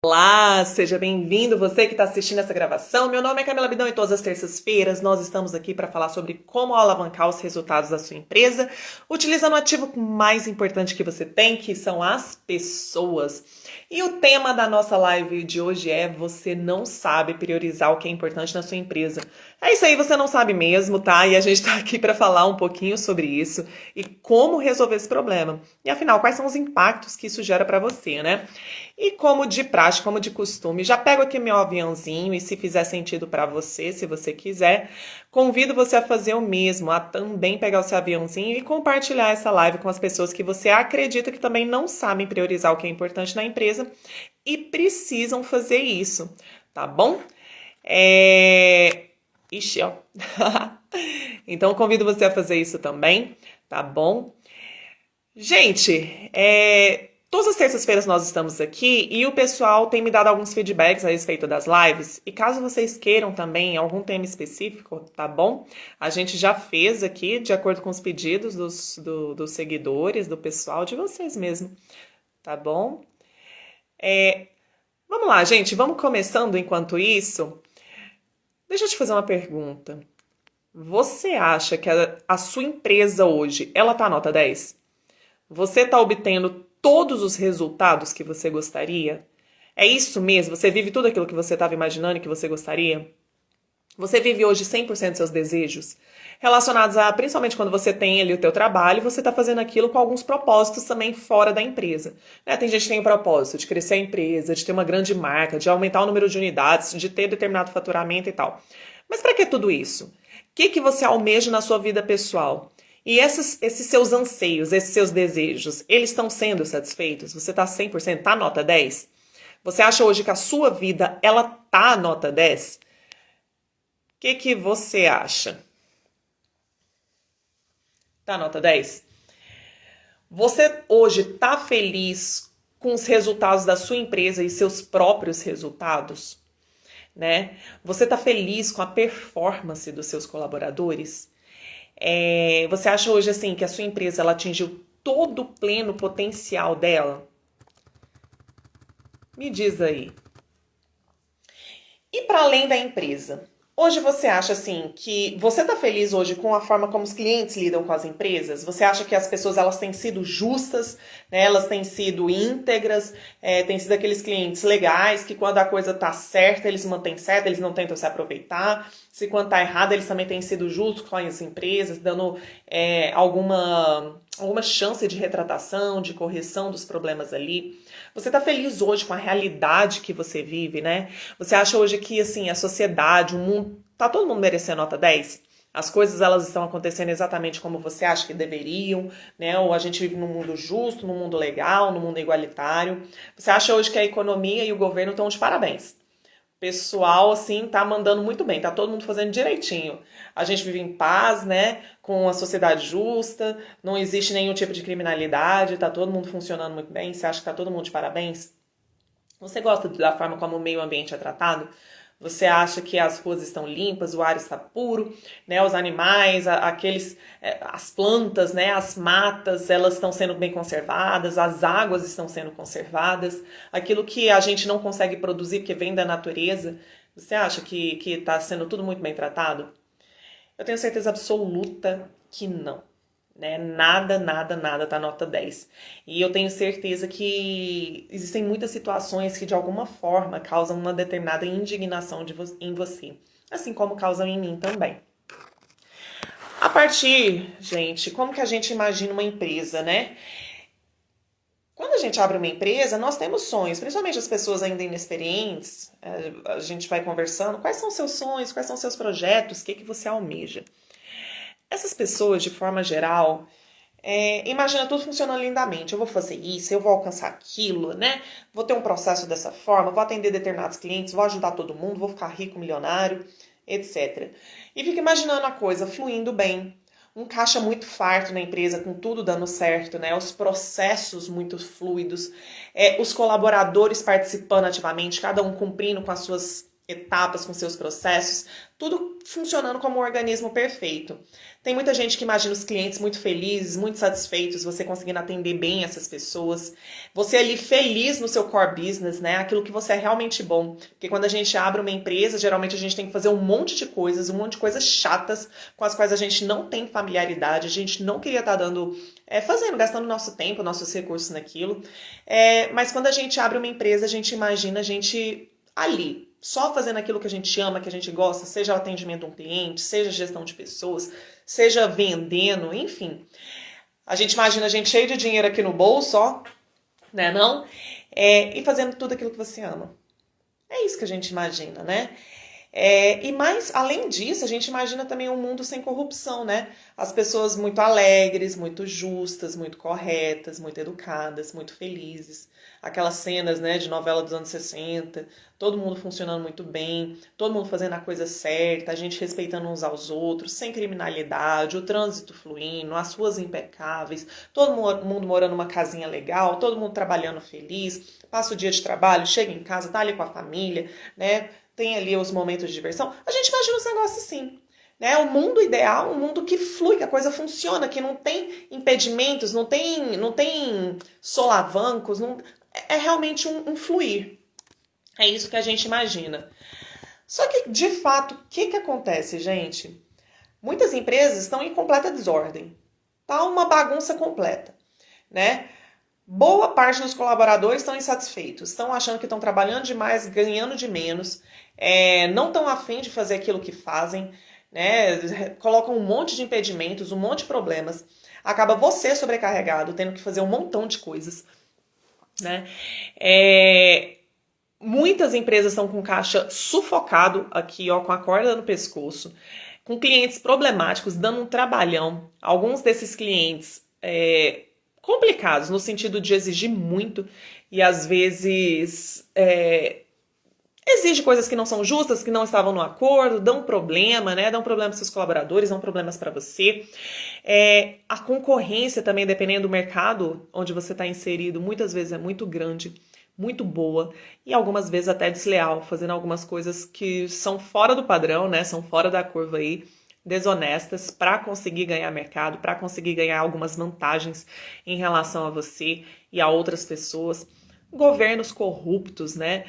Olá, seja bem-vindo, você que está assistindo essa gravação. Meu nome é Camila Bidão e todas as terças-feiras nós estamos aqui para falar sobre como alavancar os resultados da sua empresa, utilizando o ativo mais importante que você tem, que são as pessoas. E o tema da nossa live de hoje é: você não sabe priorizar o que é importante na sua empresa. É isso aí, você não sabe mesmo, tá? E a gente está aqui para falar um pouquinho sobre isso e como resolver esse problema. E afinal, quais são os impactos que isso gera para você, né? E como de praxe, como de costume, já pego aqui meu aviãozinho e se fizer sentido para você, se você quiser, convido você a fazer o mesmo, a também pegar o seu aviãozinho e compartilhar essa live com as pessoas que você acredita que também não sabem priorizar o que é importante na empresa e precisam fazer isso, tá bom? Ixi, ó. Então, convido você a fazer isso também, tá bom? Gente, todas as terças-feiras nós estamos aqui e o pessoal tem me dado alguns feedbacks a respeito das lives. E caso vocês queiram também algum tema específico, tá bom? A gente já fez aqui, de acordo com os pedidos dos seguidores, do pessoal, de vocês mesmo, tá bom? Vamos lá, gente, vamos começando enquanto isso. Deixa eu te fazer uma pergunta. Você acha que a sua empresa hoje, ela tá nota 10? Você está obtendo todos os resultados que você gostaria? É isso mesmo? Você vive tudo aquilo que você estava imaginando e que você gostaria? Você vive hoje 100% dos seus desejos? Relacionados a, principalmente quando você tem ali o teu trabalho, você está fazendo aquilo com alguns propósitos também fora da empresa. Né? Tem gente que tem o propósito de crescer a empresa, de ter uma grande marca, de aumentar o número de unidades, de ter determinado faturamento e tal. Mas para que tudo isso? O que você almeja na sua vida pessoal? E esses seus anseios, esses seus desejos, eles estão sendo satisfeitos? Você está 100%, tá nota 10? Você acha hoje que a sua vida, ela tá nota 10? O que você acha? Tá nota 10? Você hoje tá feliz com os resultados da sua empresa e seus próprios resultados? Né? Você tá feliz com a performance dos seus colaboradores? Você acha hoje assim que a sua empresa ela atingiu todo o pleno potencial dela? Me diz aí. E para além da empresa, hoje você acha assim que você está feliz hoje com a forma como os clientes lidam com as empresas? Você acha que as pessoas elas têm sido justas, né? Elas têm sido íntegras, têm sido aqueles clientes legais que quando a coisa tá certa eles mantêm certo, eles não tentam se aproveitar. Se quando tá errado eles também têm sido justos com as empresas, dando alguma chance de retratação, de correção dos problemas ali. Você está feliz hoje com a realidade que você vive, né? Você acha hoje que, assim, a sociedade, o mundo, tá todo mundo merecendo nota 10? As coisas, elas estão acontecendo exatamente como você acha que deveriam, né? Ou a gente vive num mundo justo, num mundo legal, num mundo igualitário. Você acha hoje que a economia e o governo estão de parabéns? Pessoal, assim, tá mandando muito bem, tá todo mundo fazendo direitinho. A gente vive em paz, né? Com a sociedade justa, não existe nenhum tipo de criminalidade, tá todo mundo funcionando muito bem. Você acha que tá todo mundo de parabéns? Você gosta da forma como o meio ambiente é tratado? Você acha que as ruas estão limpas, o ar está puro, né? Os animais, as plantas, né? As matas, elas estão sendo bem conservadas, as águas estão sendo conservadas, aquilo que a gente não consegue produzir porque vem da natureza. Você acha que está sendo tudo muito bem tratado? Eu tenho certeza absoluta que não. Né? Nada, nada, nada tá nota 10. E eu tenho certeza que existem muitas situações que de alguma forma causam uma determinada indignação em você, assim como causam em mim também. A partir, gente, como que a gente imagina uma empresa, né? Quando a gente abre uma empresa, nós temos sonhos, principalmente as pessoas ainda inexperientes, a gente vai conversando, quais são os seus sonhos, quais são os seus projetos, o que você almeja. Essas pessoas, de forma geral, imagina tudo funcionando lindamente. Eu vou fazer isso, eu vou alcançar aquilo, né? Vou ter um processo dessa forma, vou atender determinados clientes, vou ajudar todo mundo, vou ficar rico, milionário, etc. E fica imaginando a coisa fluindo bem. Um caixa muito farto na empresa, com tudo dando certo, né? Os processos muito fluidos, os colaboradores participando ativamente, cada um cumprindo com as suas etapas, com seus processos, tudo funcionando como um organismo perfeito. Tem muita gente que imagina os clientes muito felizes, muito satisfeitos, você conseguindo atender bem essas pessoas, você ali feliz no seu core business, né? Aquilo que você é realmente bom. Porque quando a gente abre uma empresa, geralmente a gente tem que fazer um monte de coisas, um monte de coisas chatas com as quais a gente não tem familiaridade, a gente não queria estar gastando nosso tempo, nossos recursos naquilo. Mas quando a gente abre uma empresa, a gente imagina a gente ali, só fazendo aquilo que a gente ama, que a gente gosta, seja o atendimento a um cliente, seja a gestão de pessoas, seja vendendo, enfim. A gente imagina a gente cheio de dinheiro aqui no bolso, ó, né, não? E fazendo tudo aquilo que você ama. É isso que a gente imagina, né? E mais, além disso, a gente imagina também um mundo sem corrupção, né? As pessoas muito alegres, muito justas, muito corretas, muito educadas, muito felizes. Aquelas cenas, né, de novela dos anos 60, todo mundo funcionando muito bem, todo mundo fazendo a coisa certa, a gente respeitando uns aos outros, sem criminalidade, o trânsito fluindo, as ruas impecáveis, todo mundo morando numa casinha legal, todo mundo trabalhando feliz, passa o dia de trabalho, chega em casa, tá ali com a família, né? Tem ali os momentos de diversão. A gente imagina os negócios assim, né? O mundo ideal, um mundo que flui, que a coisa funciona, que não tem impedimentos, não tem solavancos, é realmente um fluir. É isso que a gente imagina. Só que, de fato, o que acontece, gente? Muitas empresas estão em completa desordem. Tá uma bagunça completa, né? Boa parte dos colaboradores estão insatisfeitos, estão achando que estão trabalhando demais, ganhando de menos, não estão afim de fazer aquilo que fazem, né? Colocam um monte de impedimentos, um monte de problemas. Acaba você sobrecarregado, tendo que fazer um montão de coisas, né? Muitas empresas estão com caixa sufocado aqui, ó, com a corda no pescoço, com clientes problemáticos, dando um trabalhão. Alguns desses clientes complicados, no sentido de exigir muito e às vezes exige coisas que não são justas, que não estavam no acordo, dão problema, né? Dão problema para seus colaboradores, dão problemas para você. A concorrência também, dependendo do mercado onde você está inserido, muitas vezes é muito grande, muito boa e algumas vezes até desleal, fazendo algumas coisas que são fora do padrão, né? São fora da curva aí, desonestas para conseguir ganhar mercado, para conseguir ganhar algumas vantagens em relação a você e a outras pessoas. Governos corruptos, né?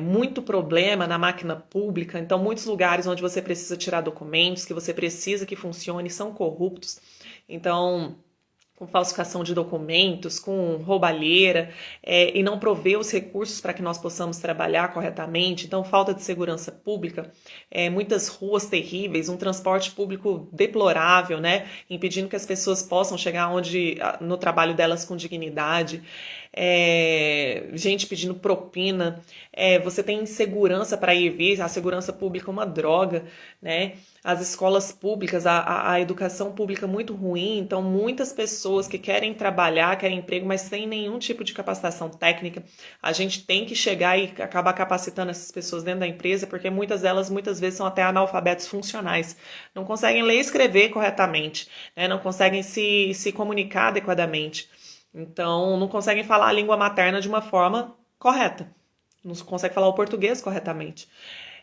Muito problema na máquina pública, então muitos lugares onde você precisa tirar documentos, que você precisa que funcione, são corruptos. Então, com falsificação de documentos, com roubalheira, e não prover os recursos para que nós possamos trabalhar corretamente. Então, falta de segurança pública, muitas ruas terríveis, um transporte público deplorável, né? Impedindo que as pessoas possam chegar no trabalho delas com dignidade. Gente pedindo propina, você tem insegurança para ir ver, a segurança pública é uma droga, né? As escolas públicas, a educação pública muito ruim, então muitas pessoas que querem trabalhar, querem emprego, mas sem nenhum tipo de capacitação técnica, a gente tem que chegar e acabar capacitando essas pessoas dentro da empresa, porque muitas delas, muitas vezes, são até analfabetos funcionais, não conseguem ler e escrever corretamente, né? Não conseguem se comunicar adequadamente. Então, não conseguem falar a língua materna de uma forma correta. Não conseguem falar o português corretamente.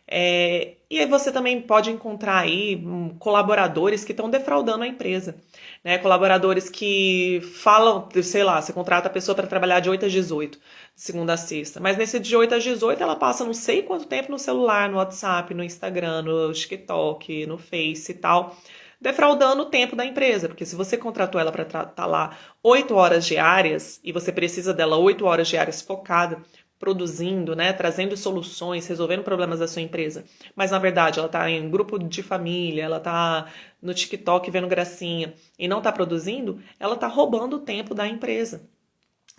E aí você também pode encontrar aí colaboradores que estão defraudando a empresa. Né? Colaboradores que falam, sei lá, você contrata a pessoa para trabalhar de 8 às 18, de segunda a sexta. Mas nesse de 8 às 18 ela passa não sei quanto tempo no celular, no WhatsApp, no Instagram, no TikTok, no Face e tal, defraudando o tempo da empresa, porque se você contratou ela para estar lá 8 horas diárias e você precisa dela 8 horas diárias focada, produzindo, né, trazendo soluções, resolvendo problemas da sua empresa, mas na verdade ela está em grupo de família, ela está no TikTok vendo gracinha e não está produzindo, ela está roubando o tempo da empresa.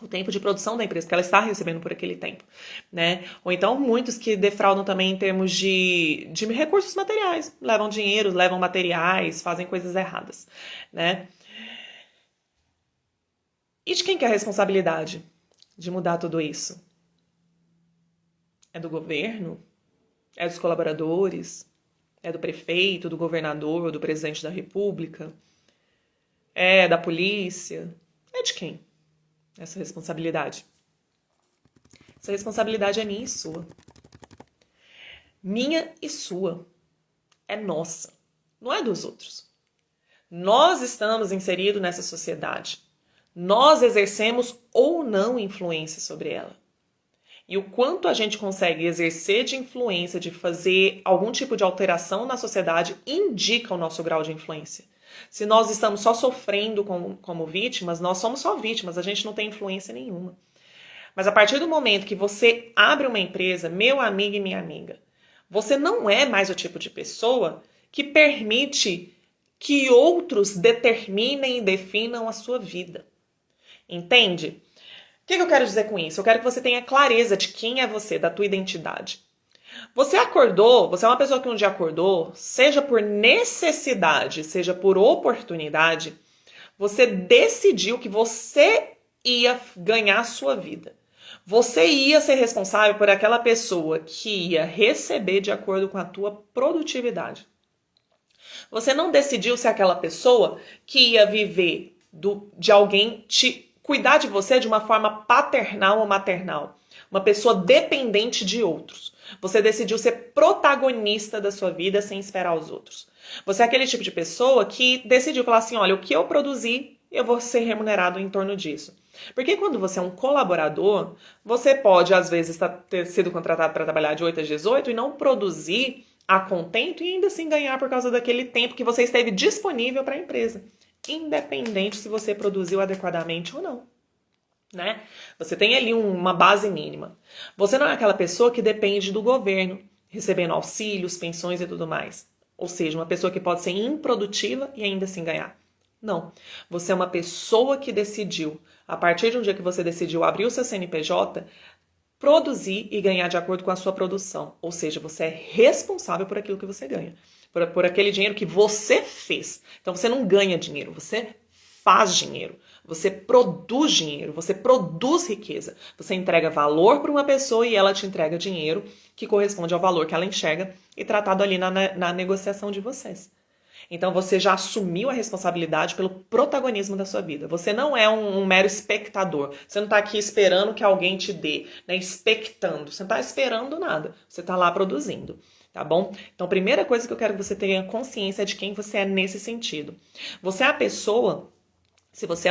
O tempo de produção da empresa, que ela está recebendo por aquele tempo, né? Ou então muitos que defraudam também em termos de recursos materiais, levam dinheiro, levam materiais, fazem coisas erradas, né? E de quem que é a responsabilidade de mudar tudo isso? É do governo? É dos colaboradores? É do prefeito, do governador, do presidente da república? É da polícia? É de quem? Essa responsabilidade. Essa responsabilidade é minha e sua. minha e sua. É nossa, não é dos outros. Nós estamos inseridos nessa sociedade. Nós exercemos ou não influência sobre ela. E o quanto a gente consegue exercer de influência, de fazer algum tipo de alteração na sociedade, indica o nosso grau de influência. Se nós estamos só sofrendo como vítimas, nós somos só vítimas, a gente não tem influência nenhuma. Mas a partir do momento que você abre uma empresa, meu amigo e minha amiga, você não é mais o tipo de pessoa que permite que outros determinem e definam a sua vida. Entende? O que eu quero dizer com isso? Eu quero que você tenha clareza de quem é você, da tua identidade. Você acordou, você é uma pessoa que um dia acordou, seja por necessidade, seja por oportunidade, você decidiu que você ia ganhar a sua vida. Você ia ser responsável por aquela pessoa que ia receber de acordo com a tua produtividade. Você não decidiu ser aquela pessoa que ia viver de alguém te cuidar de você de uma forma paternal ou maternal. Uma pessoa dependente de outros. Você decidiu ser protagonista da sua vida sem esperar os outros. Você é aquele tipo de pessoa que decidiu falar assim, olha, o que eu produzi, eu vou ser remunerado em torno disso. Porque quando você é um colaborador, você pode, às vezes, ter sido contratado para trabalhar de 8 às 18 e não produzir a contento e ainda assim ganhar por causa daquele tempo que você esteve disponível para a empresa. Independente se você produziu adequadamente ou não. Né? Você tem ali uma base mínima. Você não é aquela pessoa que depende do governo, recebendo auxílios, pensões e tudo mais. Ou seja, uma pessoa que pode ser improdutiva e ainda assim ganhar. Não. Você é uma pessoa que decidiu, a partir de um dia que você decidiu abrir o seu CNPJ, produzir e ganhar de acordo com a sua produção. Ou seja, você é responsável por aquilo que você ganha. Por aquele dinheiro que você fez. Então você não ganha dinheiro, você faz dinheiro. Você produz dinheiro, você produz riqueza. Você entrega valor para uma pessoa e ela te entrega dinheiro que corresponde ao valor que ela enxerga e tratado ali na negociação de vocês. Então você já assumiu a responsabilidade pelo protagonismo da sua vida. Você não é um mero espectador. Você não está aqui esperando que alguém te dê, né? Expectando. Você não está esperando nada. Você está lá produzindo. Tá bom? Então, a primeira coisa que eu quero que você tenha consciência é de quem você é nesse sentido. Você é a pessoa. Se você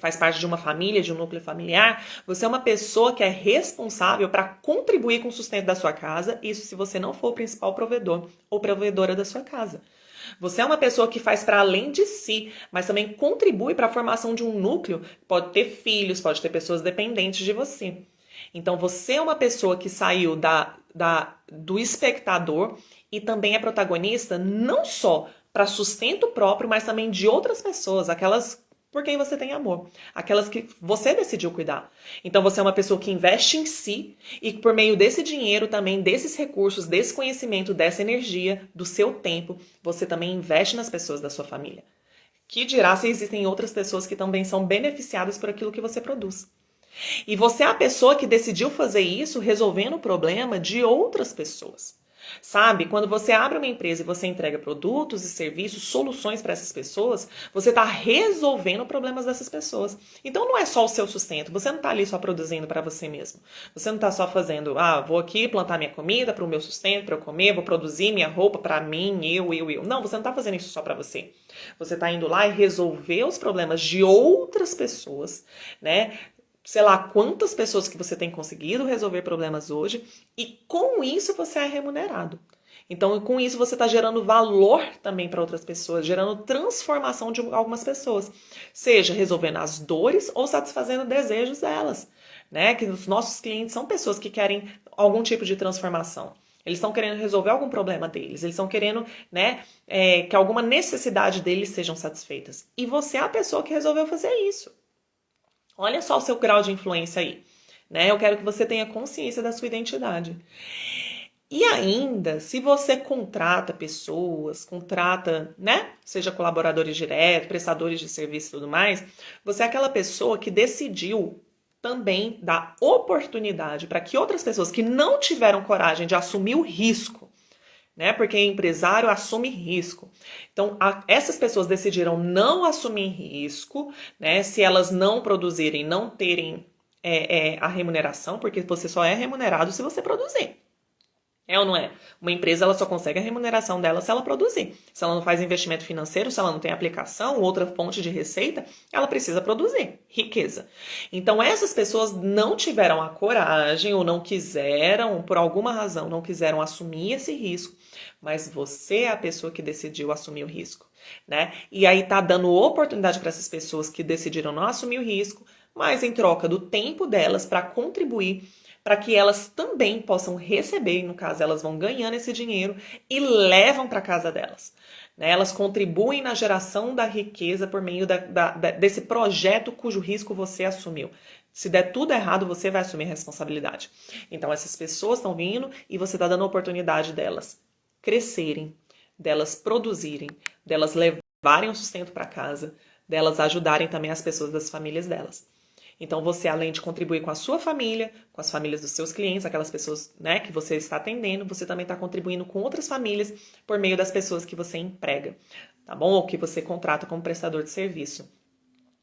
faz parte de uma família, de um núcleo familiar, você é uma pessoa que é responsável para contribuir com o sustento da sua casa, isso se você não for o principal provedor ou provedora da sua casa. Você é uma pessoa que faz para além de si, mas também contribui para a formação de um núcleo, pode ter filhos, pode ter pessoas dependentes de você. Então você é uma pessoa que saiu do espectador e também é protagonista não só para sustento próprio, mas também de outras pessoas, aquelas por quem você tem amor, aquelas que você decidiu cuidar. Então você é uma pessoa que investe em si e por meio desse dinheiro também, desses recursos, desse conhecimento, dessa energia, do seu tempo, você também investe nas pessoas da sua família. Que dirá se existem outras pessoas que também são beneficiadas por aquilo que você produz. E você é a pessoa que decidiu fazer isso resolvendo o problema de outras pessoas. Sabe, quando você abre uma empresa e você entrega produtos e serviços, soluções para essas pessoas, você está resolvendo problemas dessas pessoas. Então não é só o seu sustento, você não está ali só produzindo para você mesmo. Você não está só fazendo, vou aqui plantar minha comida para o meu sustento, para eu comer, vou produzir minha roupa para mim, eu. Não, você não está fazendo isso só para você. Você está indo lá e resolver os problemas de outras pessoas, né? Sei lá quantas pessoas que você tem conseguido resolver problemas hoje e com isso você é remunerado. Então, com isso você está gerando valor também para outras pessoas, gerando transformação de algumas pessoas, seja resolvendo as dores ou satisfazendo desejos delas, né? Que os nossos clientes são pessoas que querem algum tipo de transformação. Eles estão querendo resolver algum problema deles, eles estão querendo, né, que alguma necessidade deles sejam satisfeitas. E você é a pessoa que resolveu fazer isso. Olha só o seu grau de influência aí, né? Eu quero que você tenha consciência da sua identidade. E ainda, se você contrata pessoas, né? Seja colaboradores diretos, prestadores de serviço e tudo mais, você é aquela pessoa que decidiu também dar oportunidade para que outras pessoas que não tiveram coragem de assumir o risco, né? Porque empresário assume risco. Então, essas pessoas decidiram não assumir risco, né? Se elas não produzirem, não terem a remuneração, porque você só é remunerado se você produzir. É ou não é? Uma empresa ela só consegue a remuneração dela se ela produzir. Se ela não faz investimento financeiro, se ela não tem aplicação, outra fonte de receita, ela precisa produzir riqueza. Então essas pessoas não tiveram a coragem ou não quiseram, por alguma razão, não quiseram assumir esse risco, mas você é a pessoa que decidiu assumir o risco, né? E aí tá dando oportunidade para essas pessoas que decidiram não assumir o risco, mas em troca do tempo delas para contribuir para que elas também possam receber, no caso, elas vão ganhando esse dinheiro e levam para casa delas. Né? Elas contribuem na geração da riqueza por meio desse projeto cujo risco você assumiu. Se der tudo errado, você vai assumir a responsabilidade. Então, essas pessoas estão vindo e você está dando a oportunidade delas crescerem, delas produzirem, delas levarem o sustento para casa, delas ajudarem também as pessoas das famílias delas. Então, você, além de contribuir com a sua família, com as famílias dos seus clientes, aquelas pessoas, né, que você está atendendo, você também está contribuindo com outras famílias por meio das pessoas que você emprega, tá bom? Ou que você contrata como prestador de serviço.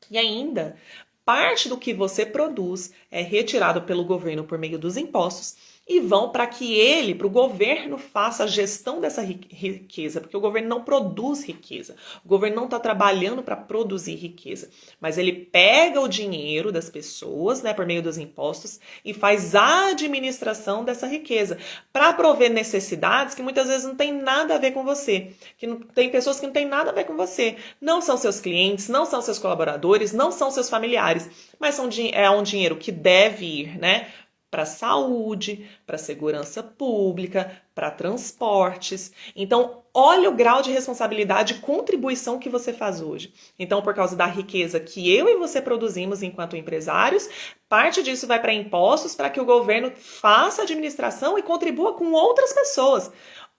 E ainda, parte do que você produz é retirado pelo governo por meio dos impostos e vão para que ele, para o governo, faça a gestão dessa riqueza, porque o governo não produz riqueza, o governo não está trabalhando para produzir riqueza, mas ele pega o dinheiro das pessoas, né, por meio dos impostos e faz a administração dessa riqueza para prover necessidades que muitas vezes não tem nada a ver com você, que não, tem pessoas que não tem nada a ver com você, não são seus clientes, não são seus colaboradores, não são seus familiares, mas é um dinheiro que deve ir, né, para saúde, para segurança pública, para transportes. Então, olha o grau de responsabilidade e contribuição que você faz hoje. Então, por causa da riqueza que eu e você produzimos enquanto empresários, parte disso vai para impostos para que o governo faça a administração e contribua com outras pessoas.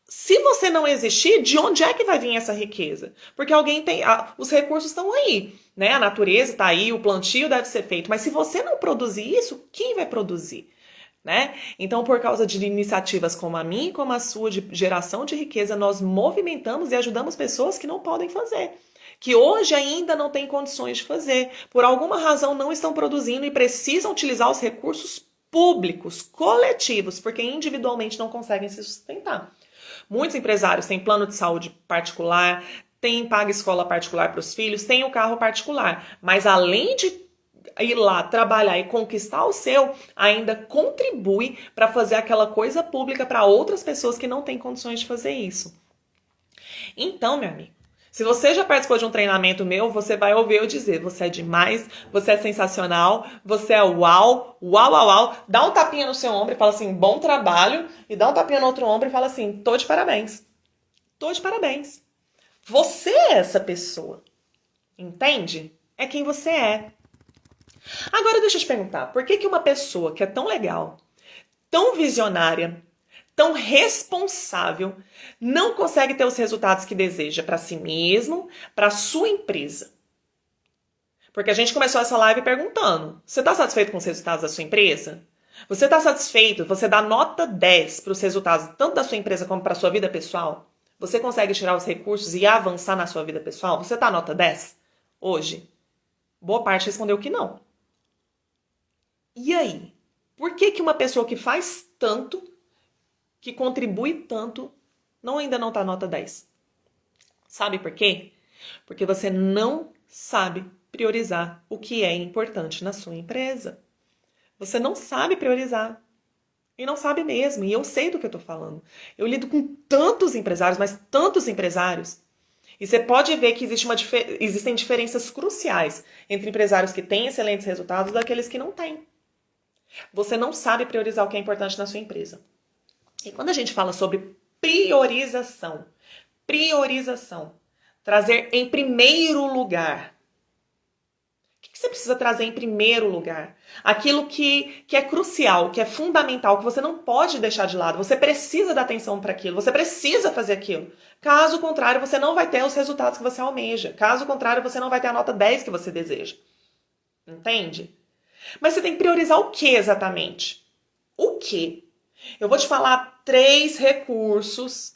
Se você não existir, de onde é que vai vir essa riqueza? Porque alguém tem. Os recursos estão aí, né? A natureza está aí, o plantio deve ser feito. Mas se você não produzir isso, quem vai produzir? Né? Então, por causa de iniciativas como a minha e como a sua, de geração de riqueza, nós movimentamos e ajudamos pessoas que não podem fazer, que hoje ainda não têm condições de fazer, por alguma razão não estão produzindo e precisam utilizar os recursos públicos, coletivos, porque individualmente não conseguem se sustentar. Muitos empresários têm plano de saúde particular, têm paga escola particular para os filhos, têm o carro particular, mas além de ir lá trabalhar e conquistar o seu, ainda contribui para fazer aquela coisa pública para outras pessoas que não têm condições de fazer isso. Então, meu amigo, se você já participou de um treinamento meu, você vai ouvir eu dizer, você é demais, você é sensacional, você é uau, uau, uau, uau. Dá um tapinha no seu ombro e fala assim, bom trabalho, e dá um tapinha no outro ombro e fala assim, tô de parabéns. Tô de parabéns. Você é essa pessoa, entende? É quem você é. Agora deixa eu te perguntar, por que uma pessoa que é tão legal, tão visionária, tão responsável, não consegue ter os resultados que deseja para si mesmo, para sua empresa? Porque a gente começou essa live perguntando, você está satisfeito com os resultados da sua empresa? Você está satisfeito? Você dá nota 10 para os resultados tanto da sua empresa como para a sua vida pessoal? Você consegue tirar os recursos e avançar na sua vida pessoal? Você está nota 10 hoje? Boa parte respondeu que não. E aí? Por que uma pessoa que faz tanto, que contribui tanto, ainda não está nota 10? Sabe por quê? Porque você não sabe priorizar o que é importante na sua empresa. Você não sabe priorizar. E não sabe mesmo. E eu sei do que eu estou falando. Eu lido com tantos empresários, mas tantos empresários. E você pode ver que existem diferenças cruciais entre empresários que têm excelentes resultados e daqueles que não têm. Você não sabe priorizar o que é importante na sua empresa. E quando a gente fala sobre priorização, trazer em primeiro lugar. O que você precisa trazer em primeiro lugar? Aquilo que é crucial, que é fundamental, que você não pode deixar de lado. Você precisa dar atenção para aquilo, você precisa fazer aquilo. Caso contrário, você não vai ter os resultados que você almeja. Caso contrário, você não vai ter a nota 10 que você deseja. Entende? Mas você tem que priorizar o que exatamente? O que? Eu vou te falar 3 recursos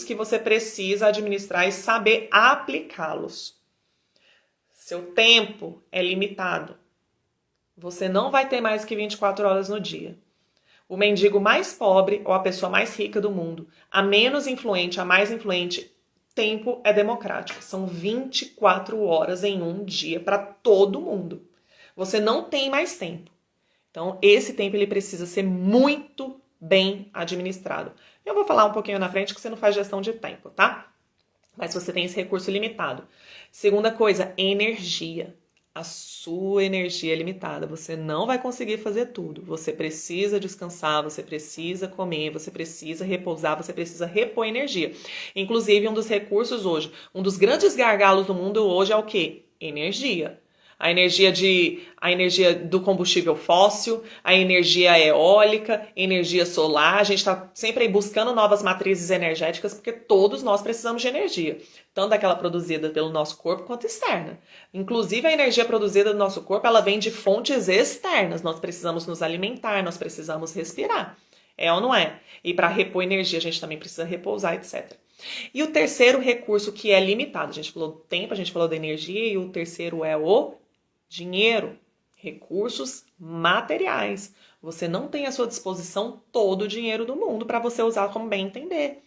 que você precisa administrar e saber aplicá-los. Seu tempo é limitado. Você não vai ter mais que 24 horas no dia. O mendigo mais pobre ou a pessoa mais rica do mundo, a menos influente, a mais influente, tempo é democrático. São 24 horas em um dia para todo mundo. Você não tem mais tempo. Então, esse tempo ele precisa ser muito bem administrado. Eu vou falar um pouquinho na frente que você não faz gestão de tempo, tá? Mas você tem esse recurso limitado. Segunda coisa, energia. A sua energia é limitada. Você não vai conseguir fazer tudo. Você precisa descansar, você precisa comer, você precisa repousar, você precisa repor energia. Inclusive, um dos recursos hoje, um dos grandes gargalos do mundo hoje é o quê? Energia. A energia do combustível fóssil, a energia eólica, energia solar. A gente está sempre aí buscando novas matrizes energéticas porque todos nós precisamos de energia. Tanto aquela produzida pelo nosso corpo quanto externa. Inclusive a energia produzida do nosso corpo, ela vem de fontes externas. Nós precisamos nos alimentar, nós precisamos respirar. É ou não é? E para repor energia a gente também precisa repousar, etc. E o terceiro recurso que é limitado. A gente falou do tempo, a gente falou da energia e o terceiro é o dinheiro, recursos materiais. Você não tem à sua disposição todo o dinheiro do mundo para você usar como bem entender.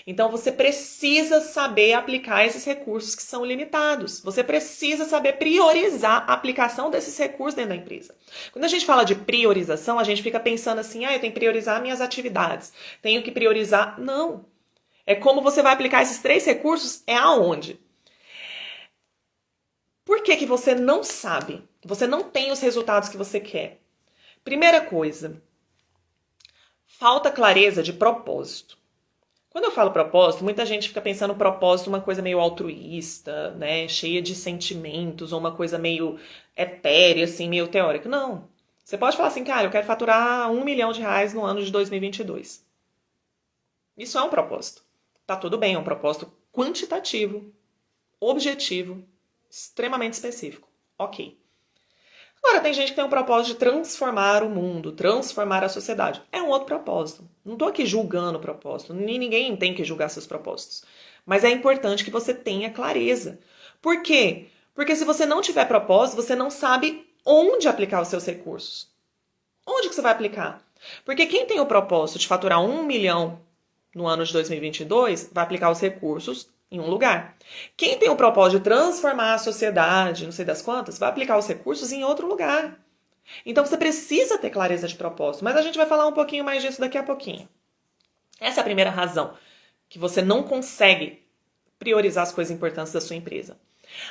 Então você precisa saber aplicar esses recursos que são limitados. Você precisa saber priorizar a aplicação desses recursos dentro da empresa. Quando a gente fala de priorização, a gente fica pensando assim, eu tenho que priorizar minhas atividades, tenho que priorizar. Não. É como você vai aplicar esses 3 recursos, é aonde? Por que você não sabe? Você não tem os resultados que você quer. Primeira coisa, falta clareza de propósito. Quando eu falo propósito, muita gente fica pensando propósito uma coisa meio altruísta, né, cheia de sentimentos, ou uma coisa meio etérea, assim, meio teórica. Não. Você pode falar assim, cara, eu quero faturar R$1 milhão no ano de 2022. Isso é um propósito. Tá tudo bem, é um propósito quantitativo, objetivo, extremamente específico. Ok. Agora, tem gente que tem um propósito de transformar o mundo, transformar a sociedade. É um outro propósito. Não estou aqui julgando o propósito. Ninguém tem que julgar seus propósitos. Mas é importante que você tenha clareza. Por quê? Porque se você não tiver propósito, você não sabe onde aplicar os seus recursos. Onde que você vai aplicar? Porque quem tem o propósito de faturar 1 milhão no ano de 2022, vai aplicar os recursos em um lugar. Quem tem o propósito de transformar a sociedade, não sei das quantas, vai aplicar os recursos em outro lugar. Então você precisa ter clareza de propósito, mas a gente vai falar um pouquinho mais disso daqui a pouquinho. Essa é a primeira razão que você não consegue priorizar as coisas importantes da sua empresa.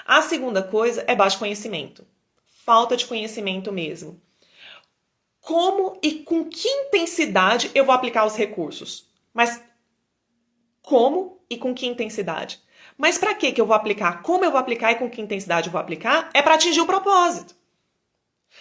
A segunda coisa é baixo conhecimento. Falta de conhecimento mesmo. Como e com que intensidade eu vou aplicar os recursos? Mas como e com que intensidade? Mas para que eu vou aplicar? Como eu vou aplicar e com que intensidade eu vou aplicar? É para atingir o propósito.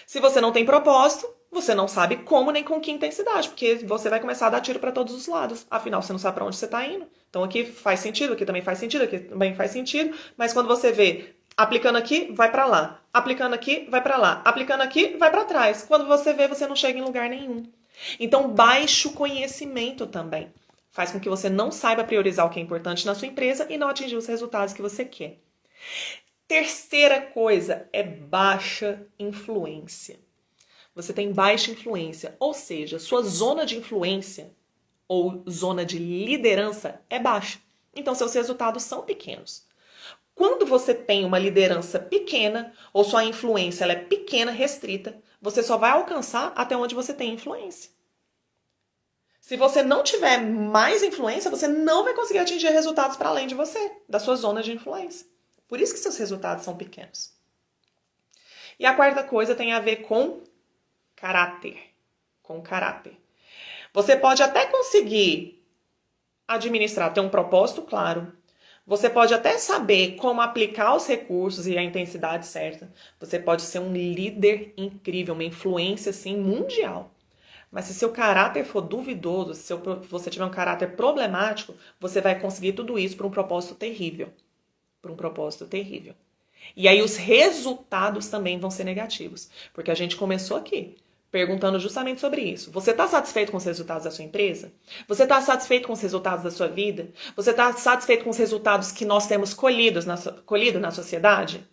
Se você não tem propósito, você não sabe como nem com que intensidade, porque você vai começar a dar tiro para todos os lados. Afinal, você não sabe para onde você está indo. Então aqui faz sentido, aqui também faz sentido, aqui também faz sentido, mas quando você vê aplicando aqui, vai para lá. Aplicando aqui, vai para lá. Aplicando aqui, vai para trás. Quando você vê, você não chega em lugar nenhum. Então, baixo conhecimento também faz com que você não saiba priorizar o que é importante na sua empresa e não atingir os resultados que você quer. Terceira coisa é baixa influência. Você tem baixa influência, ou seja, sua zona de influência ou zona de liderança é baixa. Então, seus resultados são pequenos. Quando você tem uma liderança pequena ou sua influência ela é pequena, restrita, você só vai alcançar até onde você tem influência. Se você não tiver mais influência, você não vai conseguir atingir resultados para além de você, da sua zona de influência. Por isso que seus resultados são pequenos. E a quarta coisa tem a ver com caráter. Com caráter. Você pode até conseguir administrar, ter um propósito claro. Você pode até saber como aplicar os recursos e a intensidade certa. Você pode ser um líder incrível, uma influência assim, mundial. Mas se seu caráter for duvidoso, se você tiver um caráter problemático, você vai conseguir tudo isso para um propósito terrível. Para um propósito terrível. E aí os resultados também vão ser negativos. Porque a gente começou aqui, perguntando justamente sobre isso. Você está satisfeito com os resultados da sua empresa? Você está satisfeito com os resultados da sua vida? Você está satisfeito com os resultados que nós temos colhido na sociedade?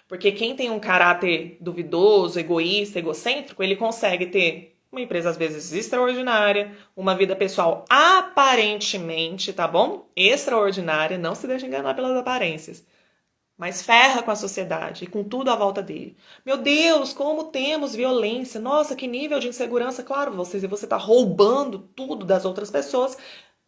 Porque quem tem um caráter duvidoso, egoísta, egocêntrico, ele consegue ter uma empresa às vezes extraordinária, uma vida pessoal aparentemente, tá bom? Extraordinária, não se deixe enganar pelas aparências. Mas ferra com a sociedade e com tudo à volta dele. Meu Deus, como temos violência. Nossa, que nível de insegurança. Claro, você tá roubando tudo das outras pessoas,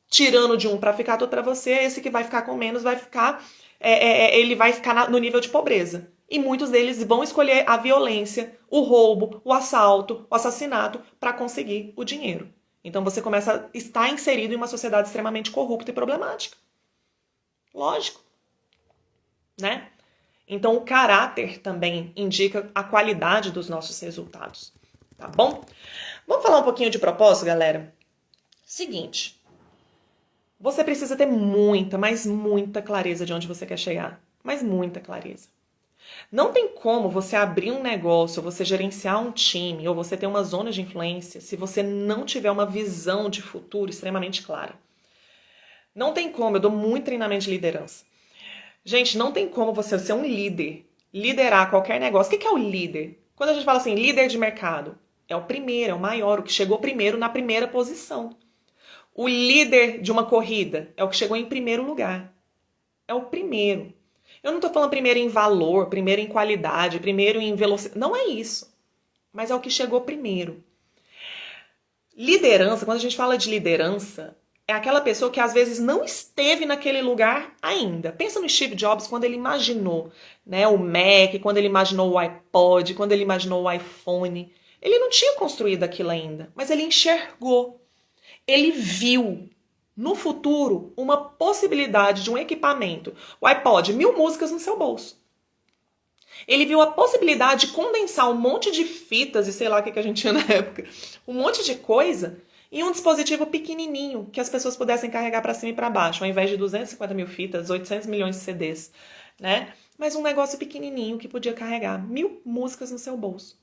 tirando de um para ficar tudo para você. Esse que vai ficar com menos vai ficar, ele vai ficar no nível de pobreza. E muitos deles vão escolher a violência, o roubo, o assalto, o assassinato para conseguir o dinheiro. Então você começa a estar inserido em uma sociedade extremamente corrupta e problemática. Lógico. Né? Então o caráter também indica a qualidade dos nossos resultados, tá bom? Vamos falar um pouquinho de propósito, galera? Seguinte, você precisa ter muita, mas muita clareza de onde você quer chegar, mas muita clareza. Não tem como você abrir um negócio, ou você gerenciar um time, ou você ter uma zona de influência, se você não tiver uma visão de futuro extremamente clara. Não tem como, eu dou muito treinamento de liderança. Gente, não tem como você ser um líder, liderar qualquer negócio. O que é o líder? Quando a gente fala assim, líder de mercado, é o primeiro, é o maior, o que chegou primeiro na primeira posição. O líder de uma corrida é o que chegou em primeiro lugar. É o primeiro. Eu não estou falando primeiro em valor, primeiro em qualidade, primeiro em velocidade. Não é isso. Mas é o que chegou primeiro. Liderança, quando a gente fala de liderança, é aquela pessoa que às vezes não esteve naquele lugar ainda. Pensa no Steve Jobs quando ele imaginou, né, o Mac, quando ele imaginou o iPod, quando ele imaginou o iPhone. Ele não tinha construído aquilo ainda, mas ele enxergou. Ele viu no futuro uma possibilidade de um equipamento. O iPod, 1000 músicas no seu bolso. Ele viu a possibilidade de condensar um monte de fitas e sei lá o que a gente tinha na época. Um monte de coisa em um dispositivo pequenininho que as pessoas pudessem carregar para cima e para baixo, ao invés de 250 mil fitas, 800 milhões de CDs, né? Mas um negócio pequenininho que podia carregar 1000 músicas no seu bolso.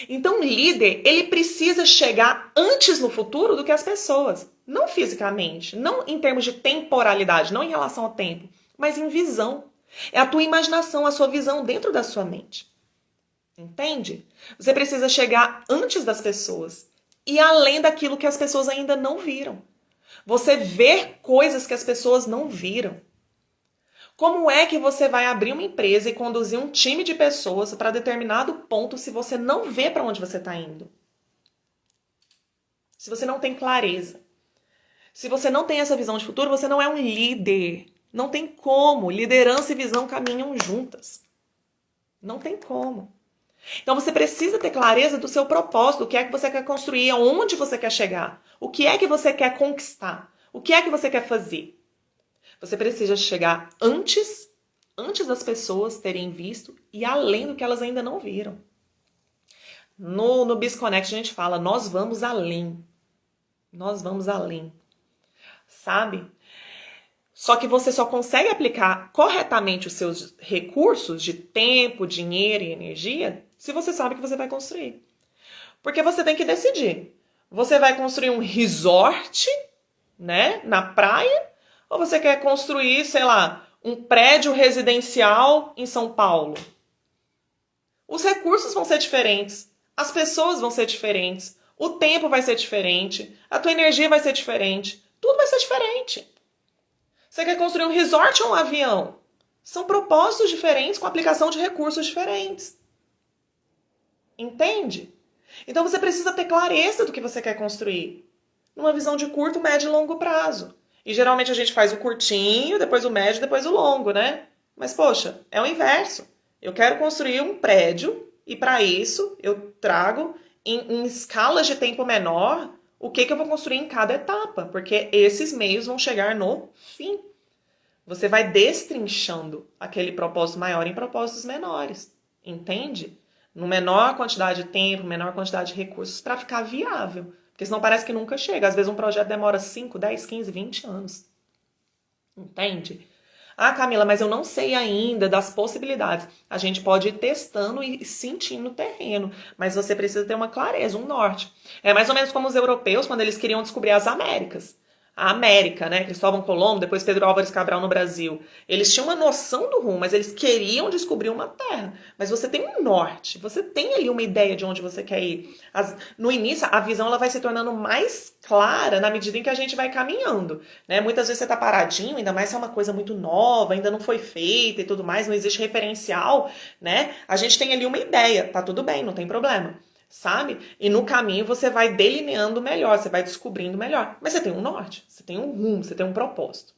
Então, o líder, ele precisa chegar antes no futuro do que as pessoas. Não fisicamente, não em termos de temporalidade, não em relação ao tempo, mas em visão. É a tua imaginação, a sua visão dentro da sua mente. Entende? Você precisa chegar antes das pessoas e além daquilo que as pessoas ainda não viram. Você vê coisas que as pessoas não viram. Como é que você vai abrir uma empresa e conduzir um time de pessoas para determinado ponto se você não vê para onde você está indo? Se você não tem clareza. Se você não tem essa visão de futuro, você não é um líder. Não tem como. Liderança e visão caminham juntas. Não tem como. Então você precisa ter clareza do seu propósito, do que é que você quer construir, aonde você quer chegar, o que é que você quer conquistar, o que é que você quer fazer. Você precisa chegar antes das pessoas terem visto e além do que elas ainda não viram. No BizConnect a gente fala, nós vamos além. Nós vamos além. Sabe? Só que você só consegue aplicar corretamente os seus recursos de tempo, dinheiro e energia se você sabe que você vai construir. Porque você tem que decidir. Você vai construir um resort, né, na praia, ou você quer construir, sei lá, um prédio residencial em São Paulo? Os recursos vão ser diferentes, as pessoas vão ser diferentes, o tempo vai ser diferente, a tua energia vai ser diferente, tudo vai ser diferente. Você quer construir um resort ou um avião? São propósitos diferentes com aplicação de recursos diferentes. Entende? Então você precisa ter clareza do que você quer construir. Numa visão de curto, médio e longo prazo. E geralmente a gente faz o curtinho, depois o médio, depois o longo, né? Mas poxa, é o inverso. Eu quero construir um prédio e para isso eu trago em escalas de tempo menor o que eu vou construir em cada etapa. Porque esses meios vão chegar no fim. Você vai destrinchando aquele propósito maior em propósitos menores. Entende? No menor quantidade de tempo, menor quantidade de recursos para ficar viável. Porque senão parece que nunca chega. Às vezes um projeto demora 5, 10, 15, 20 anos. Entende? Ah, Camila, mas eu não sei ainda das possibilidades. A gente pode ir testando e sentindo o terreno. Mas você precisa ter uma clareza, um norte. É mais ou menos como os europeus, quando eles queriam descobrir as Américas. a América, né? Cristóvão Colombo, depois Pedro Álvares Cabral no Brasil. Eles tinham uma noção do rumo, mas eles queriam descobrir uma terra. Mas você tem um norte, você tem ali uma ideia de onde você quer ir. No início, a visão ela vai se tornando mais clara na medida em que a gente vai caminhando, né? Muitas vezes você tá paradinho, ainda mais se é uma coisa muito nova, ainda não foi feita e tudo mais, não existe referencial, né? A gente tem ali uma ideia, tá tudo bem, não tem problema. Sabe? E no caminho você vai delineando melhor, você vai descobrindo melhor. Mas você tem um norte, você tem um rumo, você tem um propósito.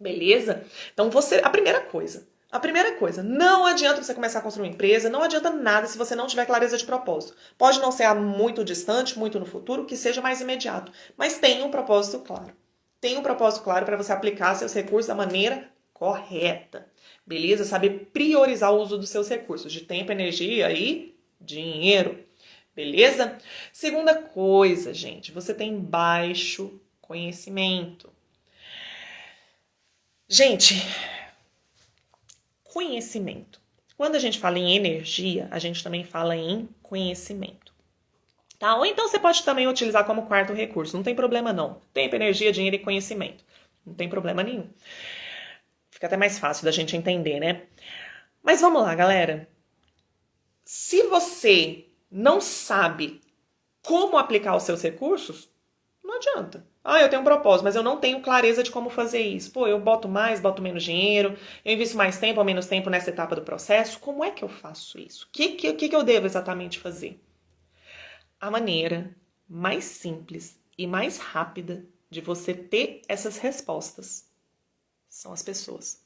Beleza? Então a primeira coisa, não adianta você começar a construir uma empresa, não adianta nada se você não tiver clareza de propósito. Pode não ser muito distante, muito no futuro, que seja mais imediato, mas tenha um propósito claro. Tenha um propósito claro para você aplicar seus recursos da maneira correta. Beleza? Saber priorizar o uso dos seus recursos de tempo, energia e dinheiro. Beleza? Segunda coisa, gente, você tem baixo conhecimento. Gente, conhecimento. Quando a gente fala em energia, a gente também fala em conhecimento. Tá? Ou então você pode também utilizar como quarto recurso, não tem problema não. Tempo, energia, dinheiro e conhecimento. Não tem problema nenhum. Fica até mais fácil da gente entender, né? Mas vamos lá, galera. Se você não sabe como aplicar os seus recursos, não adianta. Eu tenho um propósito, mas eu não tenho clareza de como fazer isso. Pô, eu boto mais, boto menos dinheiro, eu invisto mais tempo ou menos tempo nessa etapa do processo. Como é que eu faço isso? O que eu devo exatamente fazer? A maneira mais simples e mais rápida de você ter essas respostas são as pessoas.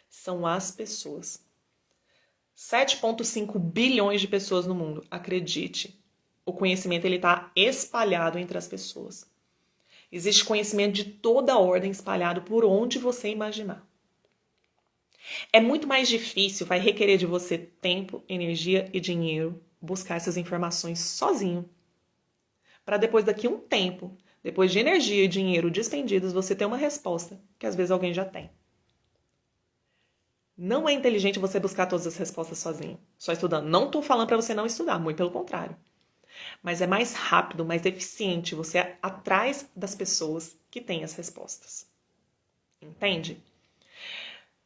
São as pessoas. 7,5 bilhões de pessoas no mundo. Acredite, o conhecimento ele está espalhado entre as pessoas. Existe conhecimento de toda ordem espalhado por onde você imaginar. É muito mais difícil, vai requerer de você tempo, energia e dinheiro buscar essas informações sozinho. Para depois daqui a um tempo, depois de energia e dinheiro despendidos, você ter uma resposta que às vezes alguém já tem. Não é inteligente você buscar todas as respostas sozinho, só estudando. Não estou falando para você não estudar, muito pelo contrário. Mas é mais rápido, mais eficiente você ir atrás das pessoas que têm as respostas. Entende?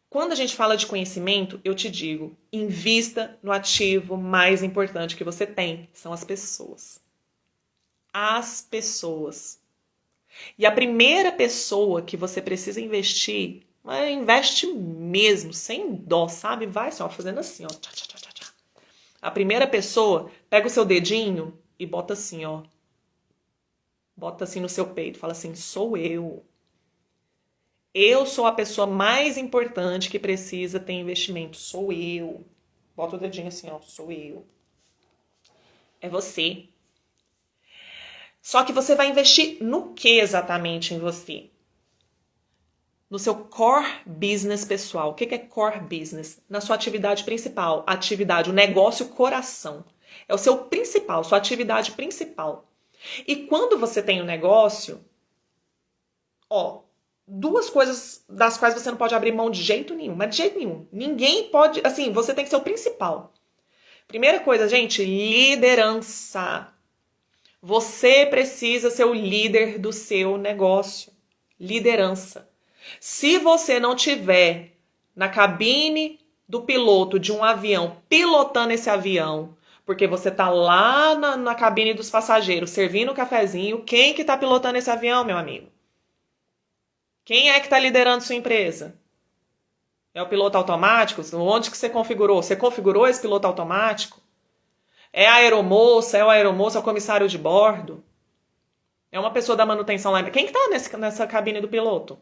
Quando a gente fala de conhecimento, eu te digo, invista no ativo mais importante que você tem, são as pessoas. As pessoas. E a primeira pessoa que você precisa investir, investe mesmo, sem dó, sabe? Vai só fazendo assim, ó. Tchá, tchá, tchá, tchá. A primeira pessoa, pega o seu dedinho e bota assim, ó. Bota assim no seu peito, fala assim, sou eu. Eu sou a pessoa mais importante que precisa ter investimento, sou eu. Bota o dedinho assim, ó, sou eu. É você. Só que você vai investir no que exatamente em você? No seu core business pessoal. O que é core business? Na sua atividade principal. Atividade, o negócio coração. É o seu principal, sua atividade principal. E quando você tem um negócio, duas coisas das quais você não pode abrir mão de jeito nenhum. Mas de jeito nenhum. Ninguém pode, assim, você tem que ser o principal. Primeira coisa, gente, liderança. Você precisa ser o líder do seu negócio. Liderança. Se você não tiver na cabine do piloto de um avião, pilotando esse avião, porque você tá lá na cabine dos passageiros, servindo o cafezinho, quem que tá pilotando esse avião, meu amigo? Quem é que tá liderando sua empresa? É o piloto automático? Onde que você configurou? Você configurou esse piloto automático? É a aeromoça, é o aeromoço, é o comissário de bordo? É uma pessoa da manutenção lá? Quem que tá nessa cabine do piloto?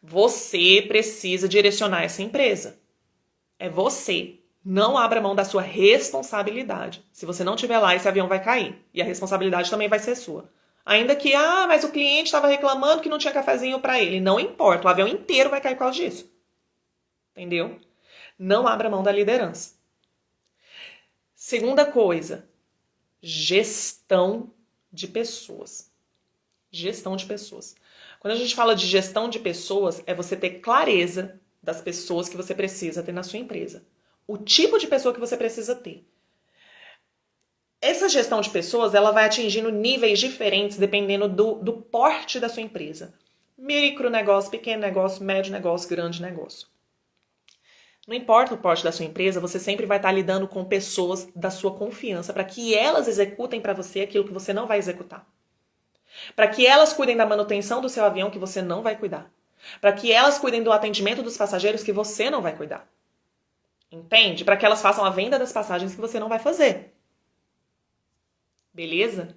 Você precisa direcionar essa empresa. É você. Não abra mão da sua responsabilidade. Se você não estiver lá, esse avião vai cair. E a responsabilidade também vai ser sua. Ainda que, mas o cliente estava reclamando que não tinha cafezinho para ele. Não importa, o avião inteiro vai cair por causa disso. Entendeu? Não abra mão da liderança. Segunda coisa, gestão de pessoas. Gestão de pessoas. Quando a gente fala de gestão de pessoas, é você ter clareza das pessoas que você precisa ter na sua empresa. O tipo de pessoa que você precisa ter. Essa gestão de pessoas, ela vai atingindo níveis diferentes dependendo do porte da sua empresa. Micro negócio, pequeno negócio, médio negócio, grande negócio. Não importa o porte da sua empresa, você sempre vai estar lidando com pessoas da sua confiança para que elas executem para você aquilo que você não vai executar. Para que elas cuidem da manutenção do seu avião que você não vai cuidar. Para que elas cuidem do atendimento dos passageiros que você não vai cuidar. Entende? Para que elas façam a venda das passagens que você não vai fazer. Beleza?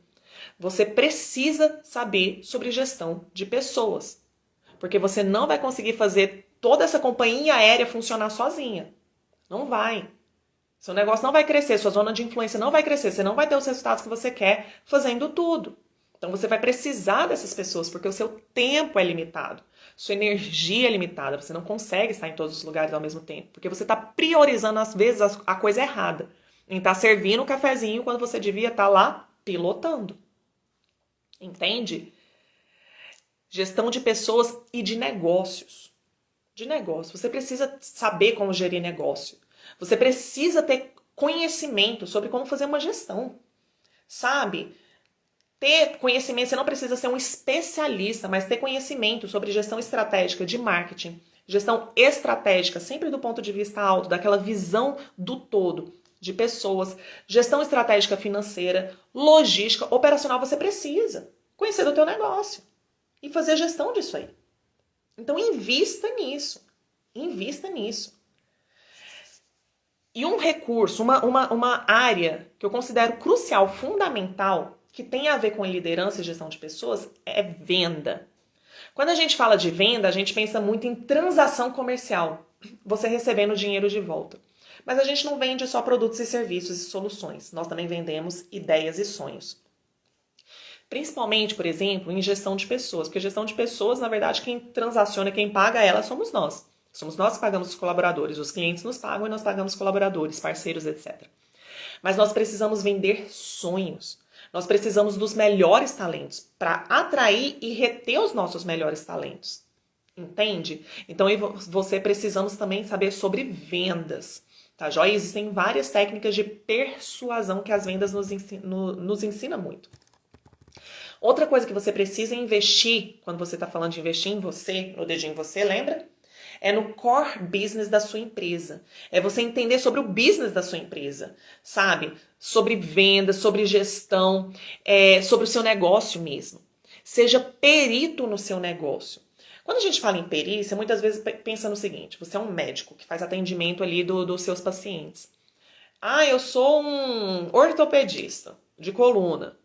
Você precisa saber sobre gestão de pessoas. Porque você não vai conseguir fazer toda essa companhia aérea funcionar sozinha. Não vai. Seu negócio não vai crescer, sua zona de influência não vai crescer, você não vai ter os resultados que você quer fazendo tudo. Então você vai precisar dessas pessoas, porque o seu tempo é limitado, sua energia é limitada, você não consegue estar em todos os lugares ao mesmo tempo, porque você está priorizando às vezes a coisa errada, em estar servindo o cafezinho quando você devia estar lá pilotando. Entende? Gestão de pessoas e de negócios. De negócio. Você precisa saber como gerir negócio. Você precisa ter conhecimento sobre como fazer uma gestão. Sabe? Ter conhecimento, você não precisa ser um especialista, mas ter conhecimento sobre gestão estratégica de marketing, gestão estratégica, sempre do ponto de vista alto, daquela visão do todo, de pessoas, gestão estratégica financeira, logística, operacional, você precisa conhecer do teu negócio e fazer a gestão disso aí. Então invista nisso, invista nisso. E um recurso, uma área que eu considero crucial, fundamental, que tem a ver com liderança e gestão de pessoas, é venda. Quando a gente fala de venda, a gente pensa muito em transação comercial, você recebendo dinheiro de volta. Mas a gente não vende só produtos e serviços e soluções, nós também vendemos ideias e sonhos. Principalmente, por exemplo, em gestão de pessoas, porque gestão de pessoas, na verdade, quem transaciona, quem paga ela somos nós. Somos nós que pagamos os colaboradores, os clientes nos pagam e nós pagamos colaboradores, parceiros, etc. Mas nós precisamos vender sonhos. Nós precisamos dos melhores talentos para atrair e reter os nossos melhores talentos. Entende? Então, eu e você precisamos também saber sobre vendas. Tá, joia? Existem várias técnicas de persuasão que as vendas nos ensina muito. Outra coisa que você precisa investir, quando você está falando de investir em você, no dedinho em você, lembra? É no core business da sua empresa. É você entender sobre o business da sua empresa, sabe? Sobre vendas, sobre gestão, sobre o seu negócio mesmo. Seja perito no seu negócio. Quando a gente fala em perícia, muitas vezes pensa no seguinte, você é um médico que faz atendimento ali dos seus pacientes. Ah, eu sou um ortopedista de coluna,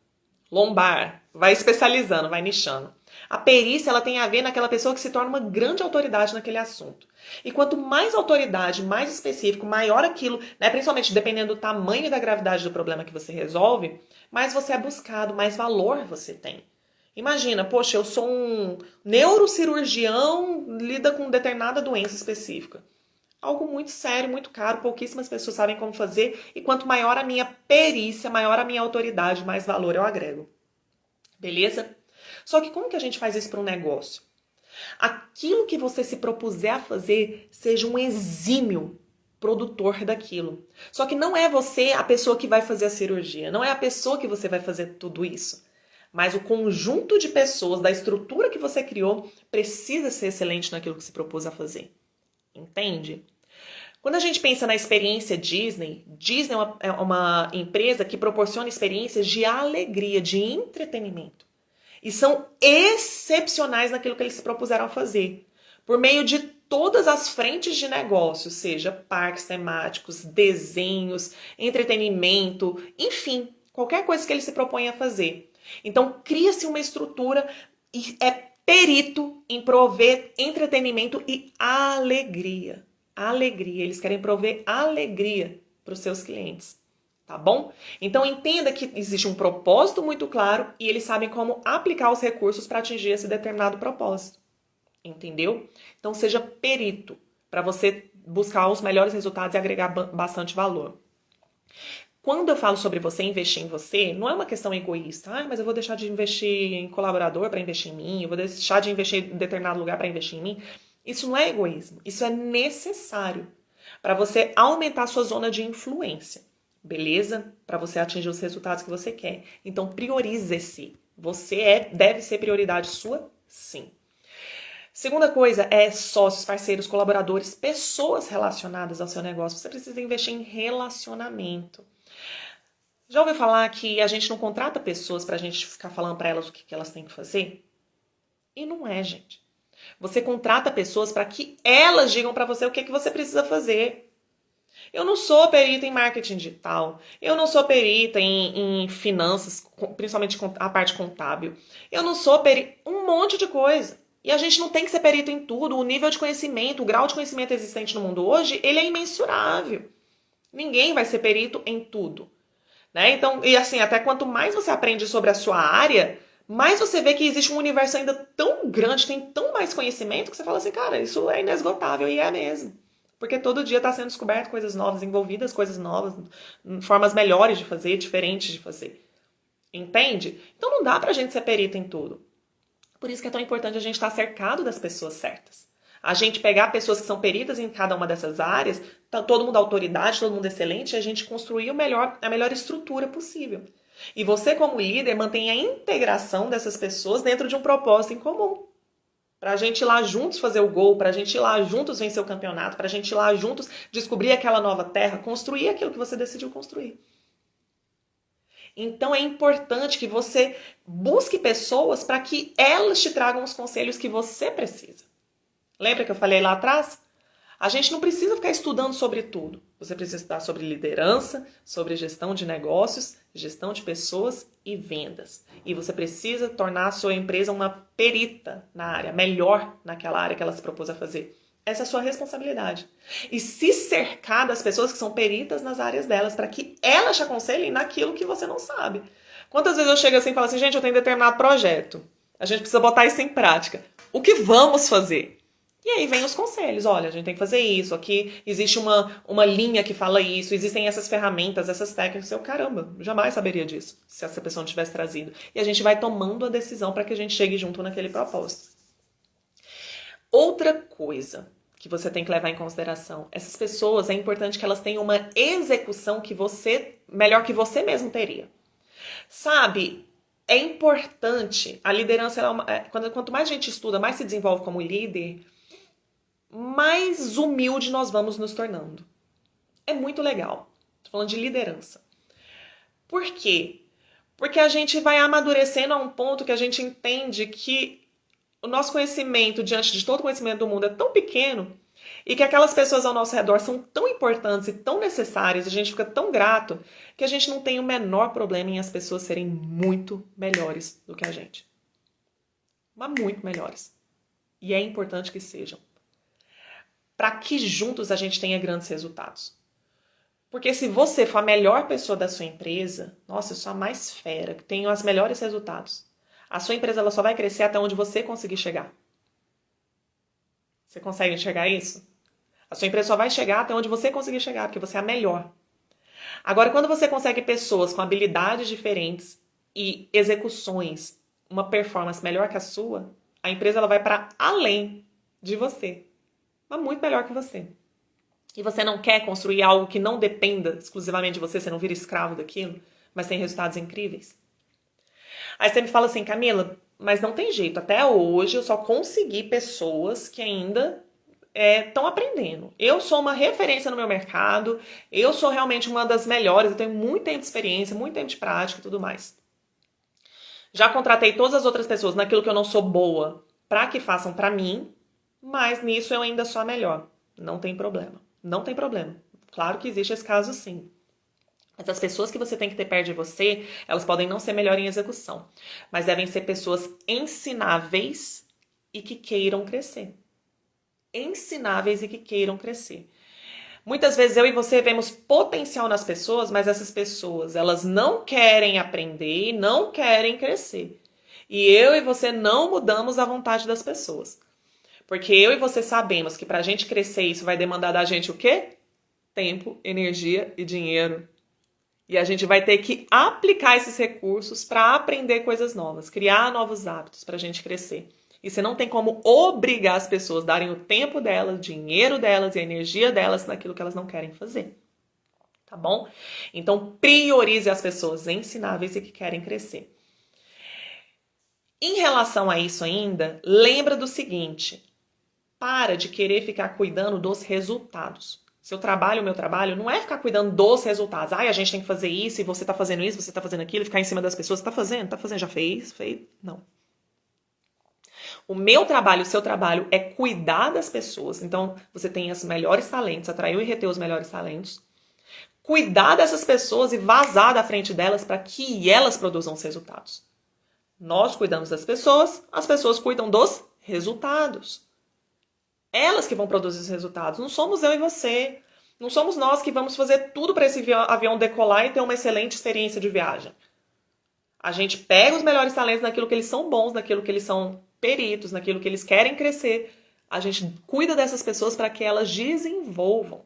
lombar, vai especializando, vai nichando. A perícia, ela tem a ver naquela pessoa que se torna uma grande autoridade naquele assunto. E quanto mais autoridade, mais específico, maior aquilo, né, principalmente dependendo do tamanho e da gravidade do problema que você resolve, mais você é buscado, mais valor você tem. Imagina, poxa, eu sou um neurocirurgião, lida com determinada doença específica. Algo muito sério, muito caro, pouquíssimas pessoas sabem como fazer, e quanto maior a minha perícia, maior a minha autoridade, mais valor eu agrego. Beleza? Só que como que a gente faz isso para um negócio? Aquilo que você se propuser a fazer, seja um exímio produtor daquilo. Só que não é você a pessoa que vai fazer a cirurgia, não é a pessoa que você vai fazer tudo isso. Mas o conjunto de pessoas, da estrutura que você criou, precisa ser excelente naquilo que se propôs a fazer. Entende? Quando a gente pensa na experiência Disney, Disney é uma empresa que proporciona experiências de alegria, de entretenimento. E são excepcionais naquilo que eles se propuseram a fazer. Por meio de todas as frentes de negócio, seja parques temáticos, desenhos, entretenimento, enfim, qualquer coisa que eles se propõem a fazer. Então, cria-se uma estrutura e é perito em prover entretenimento e alegria. Alegria. Eles querem prover alegria para os seus clientes. Tá bom? Então entenda que existe um propósito muito claro e eles sabem como aplicar os recursos para atingir esse determinado propósito. Entendeu? Então seja perito para você buscar os melhores resultados e agregar bastante valor. Quando eu falo sobre você investir em você, não é uma questão egoísta. Ah, mas eu vou deixar de investir em colaborador para investir em mim, eu vou deixar de investir em determinado lugar para investir em mim. Isso não é egoísmo, isso é necessário para você aumentar a sua zona de influência. beleza? Para você atingir os resultados que você quer. Então, priorize-se. Deve ser prioridade sua, sim. Segunda coisa é sócios, parceiros, colaboradores, pessoas relacionadas ao seu negócio. Você precisa investir em relacionamento. Já ouviu falar que a gente não contrata pessoas pra gente ficar falando pra elas o que elas têm que fazer? E não é, gente. Você contrata pessoas para que elas digam pra você o que você precisa fazer. Eu não sou perita em marketing digital. Eu não sou perita em finanças, principalmente a parte contábil. Eu não sou perita... Um monte de coisa. E a gente não tem que ser perito em tudo. O nível de conhecimento, o grau de conhecimento existente no mundo hoje, ele é imensurável. Ninguém vai ser perito em tudo. Né? Então, e assim, até quanto mais você aprende sobre a sua área, mais você vê que existe um universo ainda tão grande, tem tão mais conhecimento, que você fala assim, cara, isso é inesgotável, e é mesmo. Porque todo dia está sendo descoberto coisas novas, envolvidas coisas novas, formas melhores de fazer, diferentes de fazer. Entende? Então não dá pra gente ser perito em tudo. Por isso que é tão importante a gente estar cercado das pessoas certas. A gente pegar pessoas que são peritas em cada uma dessas áreas, todo mundo autoridade, todo mundo excelente, e a gente construir a melhor estrutura possível. E você, como líder, mantém a integração dessas pessoas dentro de um propósito em comum. Pra gente ir lá juntos fazer o gol, pra gente ir lá juntos vencer o campeonato, pra gente ir lá juntos descobrir aquela nova terra, construir aquilo que você decidiu construir. Então é importante que você busque pessoas para que elas te tragam os conselhos que você precisa. Lembra que eu falei lá atrás? A gente não precisa ficar estudando sobre tudo. Você precisa estudar sobre liderança, sobre gestão de negócios, gestão de pessoas e vendas. E você precisa tornar a sua empresa uma perita na área, melhor naquela área que ela se propôs a fazer. Essa é a sua responsabilidade. E se cercar das pessoas que são peritas nas áreas delas, para que elas te aconselhem naquilo que você não sabe. Quantas vezes eu chego assim e falo assim, gente, eu tenho determinado projeto. A gente precisa botar isso em prática. O que vamos fazer? E aí vem os conselhos, olha, a gente tem que fazer isso, aqui existe uma linha que fala isso, existem essas ferramentas, essas técnicas, eu, caramba, jamais saberia disso, se essa pessoa não tivesse trazido. E a gente vai tomando a decisão para que a gente chegue junto naquele propósito. Outra coisa que você tem que levar em consideração, essas pessoas, é importante que elas tenham uma execução melhor que você mesmo teria. Sabe, é importante, a liderança, quanto mais a gente estuda, mais se desenvolve como líder, mais humilde nós vamos nos tornando. É muito legal. Tô falando de liderança. Por quê? Porque a gente vai amadurecendo a um ponto que a gente entende que o nosso conhecimento, diante de todo o conhecimento do mundo, é tão pequeno e que aquelas pessoas ao nosso redor são tão importantes e tão necessárias, a gente fica tão grato, que a gente não tem o menor problema em as pessoas serem muito melhores do que a gente. Mas muito melhores. E é importante que sejam. Para que juntos a gente tenha grandes resultados. Porque se você for a melhor pessoa da sua empresa, nossa, eu sou a mais fera, que tenho os melhores resultados. A sua empresa ela só vai crescer até onde você conseguir chegar. Você consegue enxergar isso? A sua empresa só vai chegar até onde você conseguir chegar, porque você é a melhor. Agora, quando você consegue pessoas com habilidades diferentes e execuções, uma performance melhor que a sua, a empresa ela vai para além de você. Mas muito melhor que você. E você não quer construir algo que não dependa exclusivamente de você não vira escravo daquilo, mas tem resultados incríveis? Aí você me fala assim, Camila, mas não tem jeito. Até hoje eu só consegui pessoas que ainda estão aprendendo. Eu sou uma referência no meu mercado, eu sou realmente uma das melhores, eu tenho muito tempo de experiência, muito tempo de prática e tudo mais. Já contratei todas as outras pessoas naquilo que eu não sou boa para que façam para mim, mas nisso eu ainda sou a melhor. Não tem problema. Não tem problema. Claro que existe esse caso sim. Mas as pessoas que você tem que ter perto de você, elas podem não ser melhor em execução, mas devem ser pessoas ensináveis e que queiram crescer. Ensináveis e que queiram crescer. Muitas vezes eu e você vemos potencial nas pessoas, mas essas pessoas, elas não querem aprender e não querem crescer. E eu e você não mudamos a vontade das pessoas. Porque eu e você sabemos que pra gente crescer isso vai demandar da gente o quê? Tempo, energia e dinheiro. E a gente vai ter que aplicar esses recursos para aprender coisas novas, criar novos hábitos para a gente crescer. E você não tem como obrigar as pessoas a darem o tempo delas, o dinheiro delas e a energia delas naquilo que elas não querem fazer. tá bom? Então, priorize as pessoas ensináveis e que querem crescer. Em relação a isso ainda, lembra do seguinte: para de querer ficar cuidando dos resultados. Seu trabalho, o meu trabalho, não é ficar cuidando dos resultados. Ai, a gente tem que fazer isso, e você tá fazendo isso, você tá fazendo aquilo, ficar em cima das pessoas. Tá fazendo, já fez. Não. O meu trabalho, o seu trabalho é cuidar das pessoas. Então, você tem os melhores talentos, atrair e reter os melhores talentos. Cuidar dessas pessoas e vazar da frente delas para que elas produzam os resultados. Nós cuidamos das pessoas, as pessoas cuidam dos resultados. Elas que vão produzir os resultados. Não somos eu e você. Não somos nós que vamos fazer tudo para esse avião decolar e ter uma excelente experiência de viagem. A gente pega os melhores talentos naquilo que eles são bons, naquilo que eles são peritos, naquilo que eles querem crescer. A gente cuida dessas pessoas para que elas desenvolvam.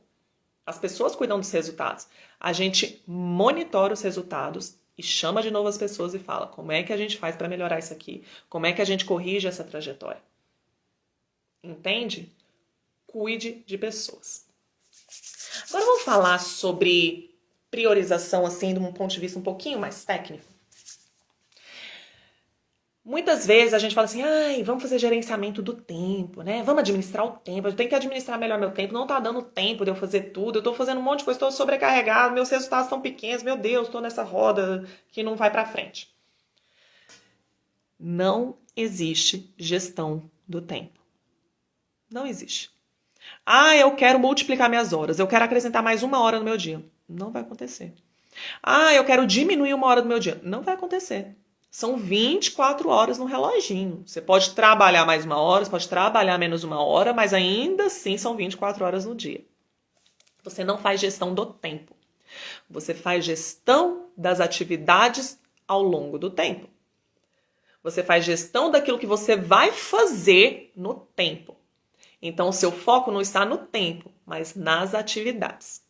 As pessoas cuidam dos resultados. A gente monitora os resultados e chama de novo as pessoas e fala: como é que a gente faz para melhorar isso aqui? Como é que a gente corrige essa trajetória? Entende? Cuide de pessoas. Agora vamos falar sobre priorização, assim, de um ponto de vista um pouquinho mais técnico. Muitas vezes a gente fala assim: ai, vamos fazer gerenciamento do tempo, né? Vamos administrar o tempo, eu tenho que administrar melhor meu tempo, não tá dando tempo de eu fazer tudo, eu tô fazendo um monte de coisa, tô sobrecarregado, meus resultados são pequenos, meu Deus, tô nessa roda que não vai pra frente. Não existe gestão do tempo. Não existe. Ah, eu quero multiplicar minhas horas, eu quero acrescentar mais 1 hora no meu dia. Não vai acontecer. Ah, eu quero diminuir 1 hora do meu dia. Não vai acontecer. São 24 horas no reloginho. Você pode trabalhar mais 1 hora, você pode trabalhar menos 1 hora, mas ainda assim são 24 horas no dia. Você não faz gestão do tempo. Você faz gestão das atividades ao longo do tempo. Você faz gestão daquilo que você vai fazer no tempo. Então, o seu foco não está no tempo, mas nas atividades.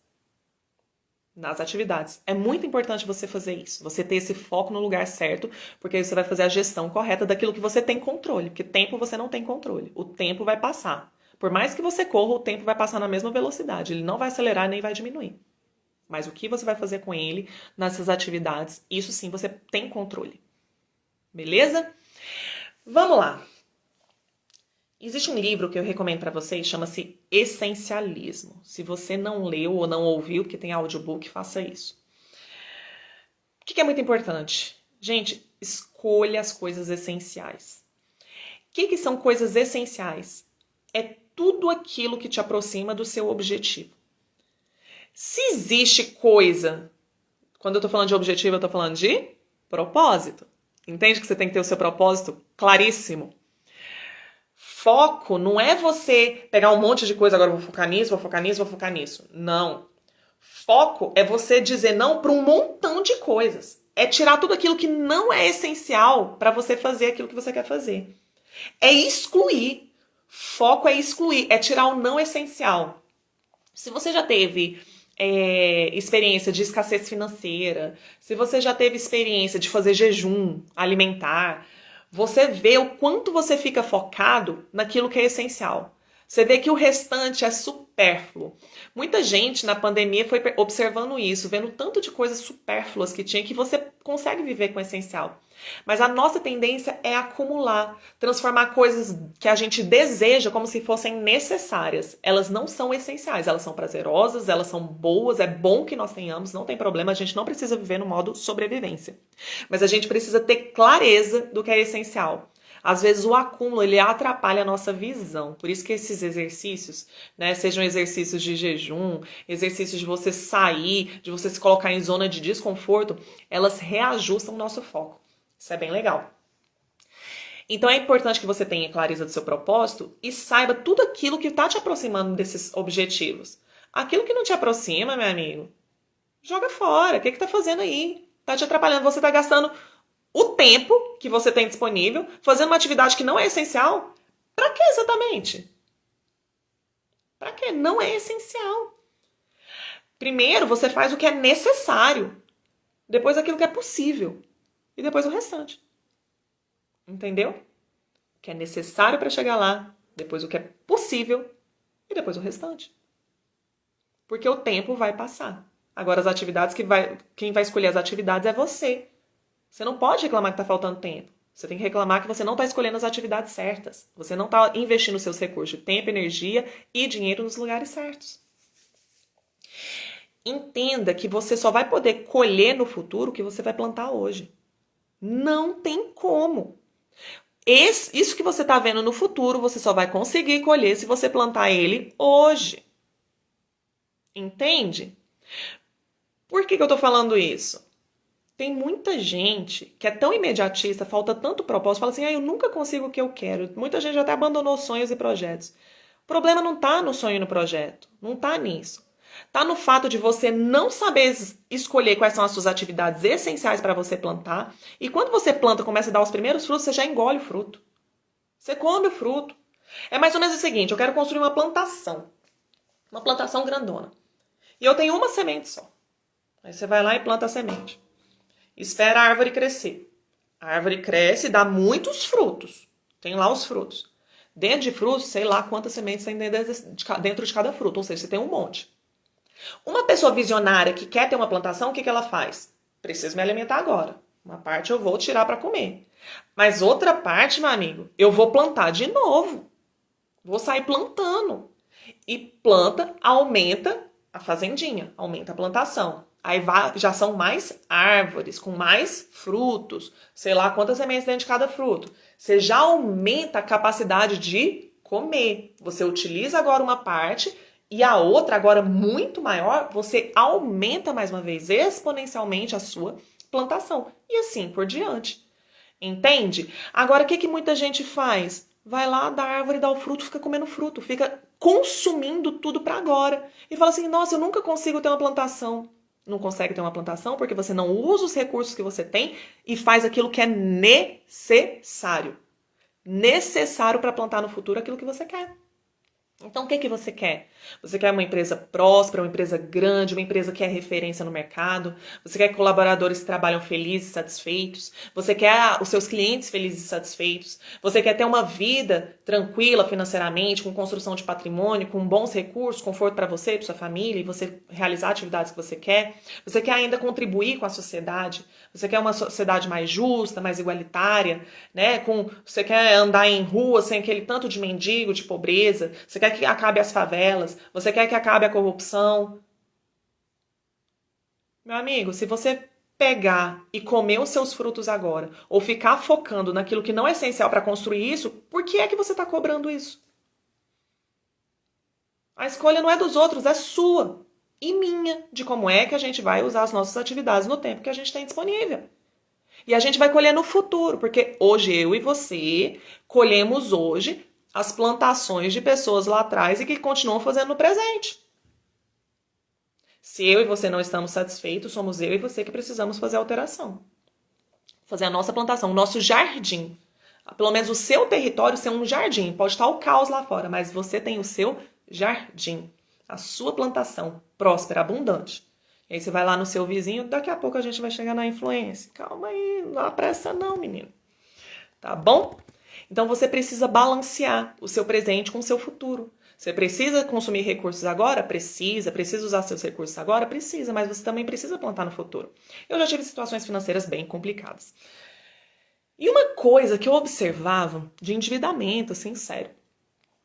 Nas atividades. É muito importante você fazer isso. Você ter esse foco no lugar certo, porque aí você vai fazer a gestão correta daquilo que você tem controle. Porque tempo você não tem controle. O tempo vai passar. Por mais que você corra, o tempo vai passar na mesma velocidade. Ele não vai acelerar nem vai diminuir. Mas o que você vai fazer com ele nessas atividades, isso sim você tem controle. Beleza? Vamos lá. Existe um livro que eu recomendo para vocês, chama-se Essencialismo. Se você não leu ou não ouviu, porque tem audiobook, faça isso. O que é muito importante? Gente, escolha as coisas essenciais. O que são coisas essenciais? É tudo aquilo que te aproxima do seu objetivo. Se existe coisa, quando eu tô falando de objetivo, eu tô falando de propósito. Entende que você tem que ter o seu propósito claríssimo? Foco não é você pegar um monte de coisa, agora eu vou focar nisso, vou focar nisso, vou focar nisso. Não. Foco é você dizer não para um montão de coisas. É tirar tudo aquilo que não é essencial para você fazer aquilo que você quer fazer. É excluir. Foco é excluir, é tirar o não essencial. Se você já teve experiência de escassez financeira, se você já teve experiência de fazer jejum alimentar, você vê o quanto você fica focado naquilo que é essencial. Você vê que o restante é supérfluo. Muita gente na pandemia foi observando isso, vendo tanto de coisas supérfluas que tinha, que você consegue viver com o essencial. Mas a nossa tendência é acumular, transformar coisas que a gente deseja como se fossem necessárias. Elas não são essenciais, elas são prazerosas, elas são boas, é bom que nós tenhamos, não tem problema, a gente não precisa viver no modo sobrevivência. Mas a gente precisa ter clareza do que é essencial. Às vezes o acúmulo, ele atrapalha a nossa visão. Por isso que esses exercícios, né, sejam exercícios de jejum, exercícios de você sair, de você se colocar em zona de desconforto, elas reajustam o nosso foco. Isso é bem legal. Então é importante que você tenha clareza do seu propósito e saiba tudo aquilo que está te aproximando desses objetivos. Aquilo que não te aproxima, meu amigo, joga fora. O que está fazendo aí? Está te atrapalhando. Você está gastando o tempo que você tem disponível fazendo uma atividade que não é essencial. Para que exatamente? Para que? Não é essencial. Primeiro você faz o que é necessário. Depois aquilo que é possível. E depois o restante. Entendeu? O que é necessário para chegar lá, depois o que é possível e depois o restante. Porque o tempo vai passar. Agora, quem vai escolher as atividades é você. Você não pode reclamar que está faltando tempo. Você tem que reclamar que você não está escolhendo as atividades certas. Você não está investindo seus recursos de tempo, energia e dinheiro nos lugares certos. Entenda que você só vai poder colher no futuro o que você vai plantar hoje. Não tem como. Isso que você está vendo no futuro, você só vai conseguir colher se você plantar ele hoje. Entende? Por que eu estou falando isso? Tem muita gente que é tão imediatista, falta tanto propósito, fala assim, eu nunca consigo o que eu quero. Muita gente até abandonou sonhos e projetos. O problema não está no sonho e no projeto, não está nisso. Está no fato de você não saber escolher quais são as suas atividades essenciais para você plantar. E quando você planta, começa a dar os primeiros frutos, você já engole o fruto. Você come o fruto. É mais ou menos o seguinte, eu quero construir uma plantação grandona. E eu tenho uma semente só. Aí você vai lá e planta a semente. Espera a árvore crescer. A árvore cresce e dá muitos frutos. Tem lá os frutos. Dentro de frutos, sei lá quantas sementes tem dentro de cada fruto. Ou seja, você tem um monte. Uma pessoa visionária que quer ter uma plantação, o que ela faz? Preciso me alimentar agora. Uma parte eu vou tirar para comer. Mas outra parte, meu amigo, eu vou plantar de novo. Vou sair plantando. E planta, aumenta a fazendinha, aumenta a plantação. Aí já são mais árvores, com mais frutos. Sei lá quantas sementes dentro de cada fruto. Você já aumenta a capacidade de comer. Você utiliza agora uma parte e a outra, agora muito maior, você aumenta mais uma vez exponencialmente a sua plantação. E assim por diante. Entende? Agora, o que muita gente faz? Vai lá da árvore, dá o fruto, fica comendo fruto. Fica consumindo tudo para agora. E fala assim, nossa, eu nunca consigo ter uma plantação. Não consegue ter uma plantação porque você não usa os recursos que você tem e faz aquilo que é necessário. Necessário para plantar no futuro aquilo que você quer. Então, o que você quer? Você quer uma empresa próspera, uma empresa grande, uma empresa que é referência no mercado? Você quer colaboradores que trabalham felizes e satisfeitos? Você quer os seus clientes felizes e satisfeitos? Você quer ter uma vida tranquila financeiramente, com construção de patrimônio, com bons recursos, conforto para você e para sua família, e você realizar atividades que você quer? Você quer ainda contribuir com a sociedade? Você quer uma sociedade mais justa, mais igualitária, né? Você quer andar em rua sem aquele tanto de mendigo, de pobreza? Você quer que acabe as favelas? Você quer que acabe a corrupção? Meu amigo, se você pegar e comer os seus frutos agora, ou ficar focando naquilo que não é essencial para construir isso, por que é que você está cobrando isso? A escolha não é dos outros, é sua e minha de como é que a gente vai usar as nossas atividades no tempo que a gente tem disponível. E a gente vai colher no futuro, porque hoje eu e você colhemos hoje as plantações de pessoas lá atrás e que continuam fazendo no presente. Se eu e você não estamos satisfeitos, somos eu e você que precisamos fazer a alteração. Fazer a nossa plantação, o nosso jardim. Pelo menos o seu território ser um jardim. Pode estar o caos lá fora, mas você tem o seu jardim. A sua plantação próspera, abundante. E aí você vai lá no seu vizinho, daqui a pouco a gente vai chegar na influência. Calma aí, não há pressa não, menino. Tá bom? Então você precisa balancear o seu presente com o seu futuro. Você precisa consumir recursos agora? Precisa. Precisa usar seus recursos agora? Precisa, mas você também precisa plantar no futuro. Eu já tive situações financeiras bem complicadas. E uma coisa que eu observava de endividamento, assim, sério.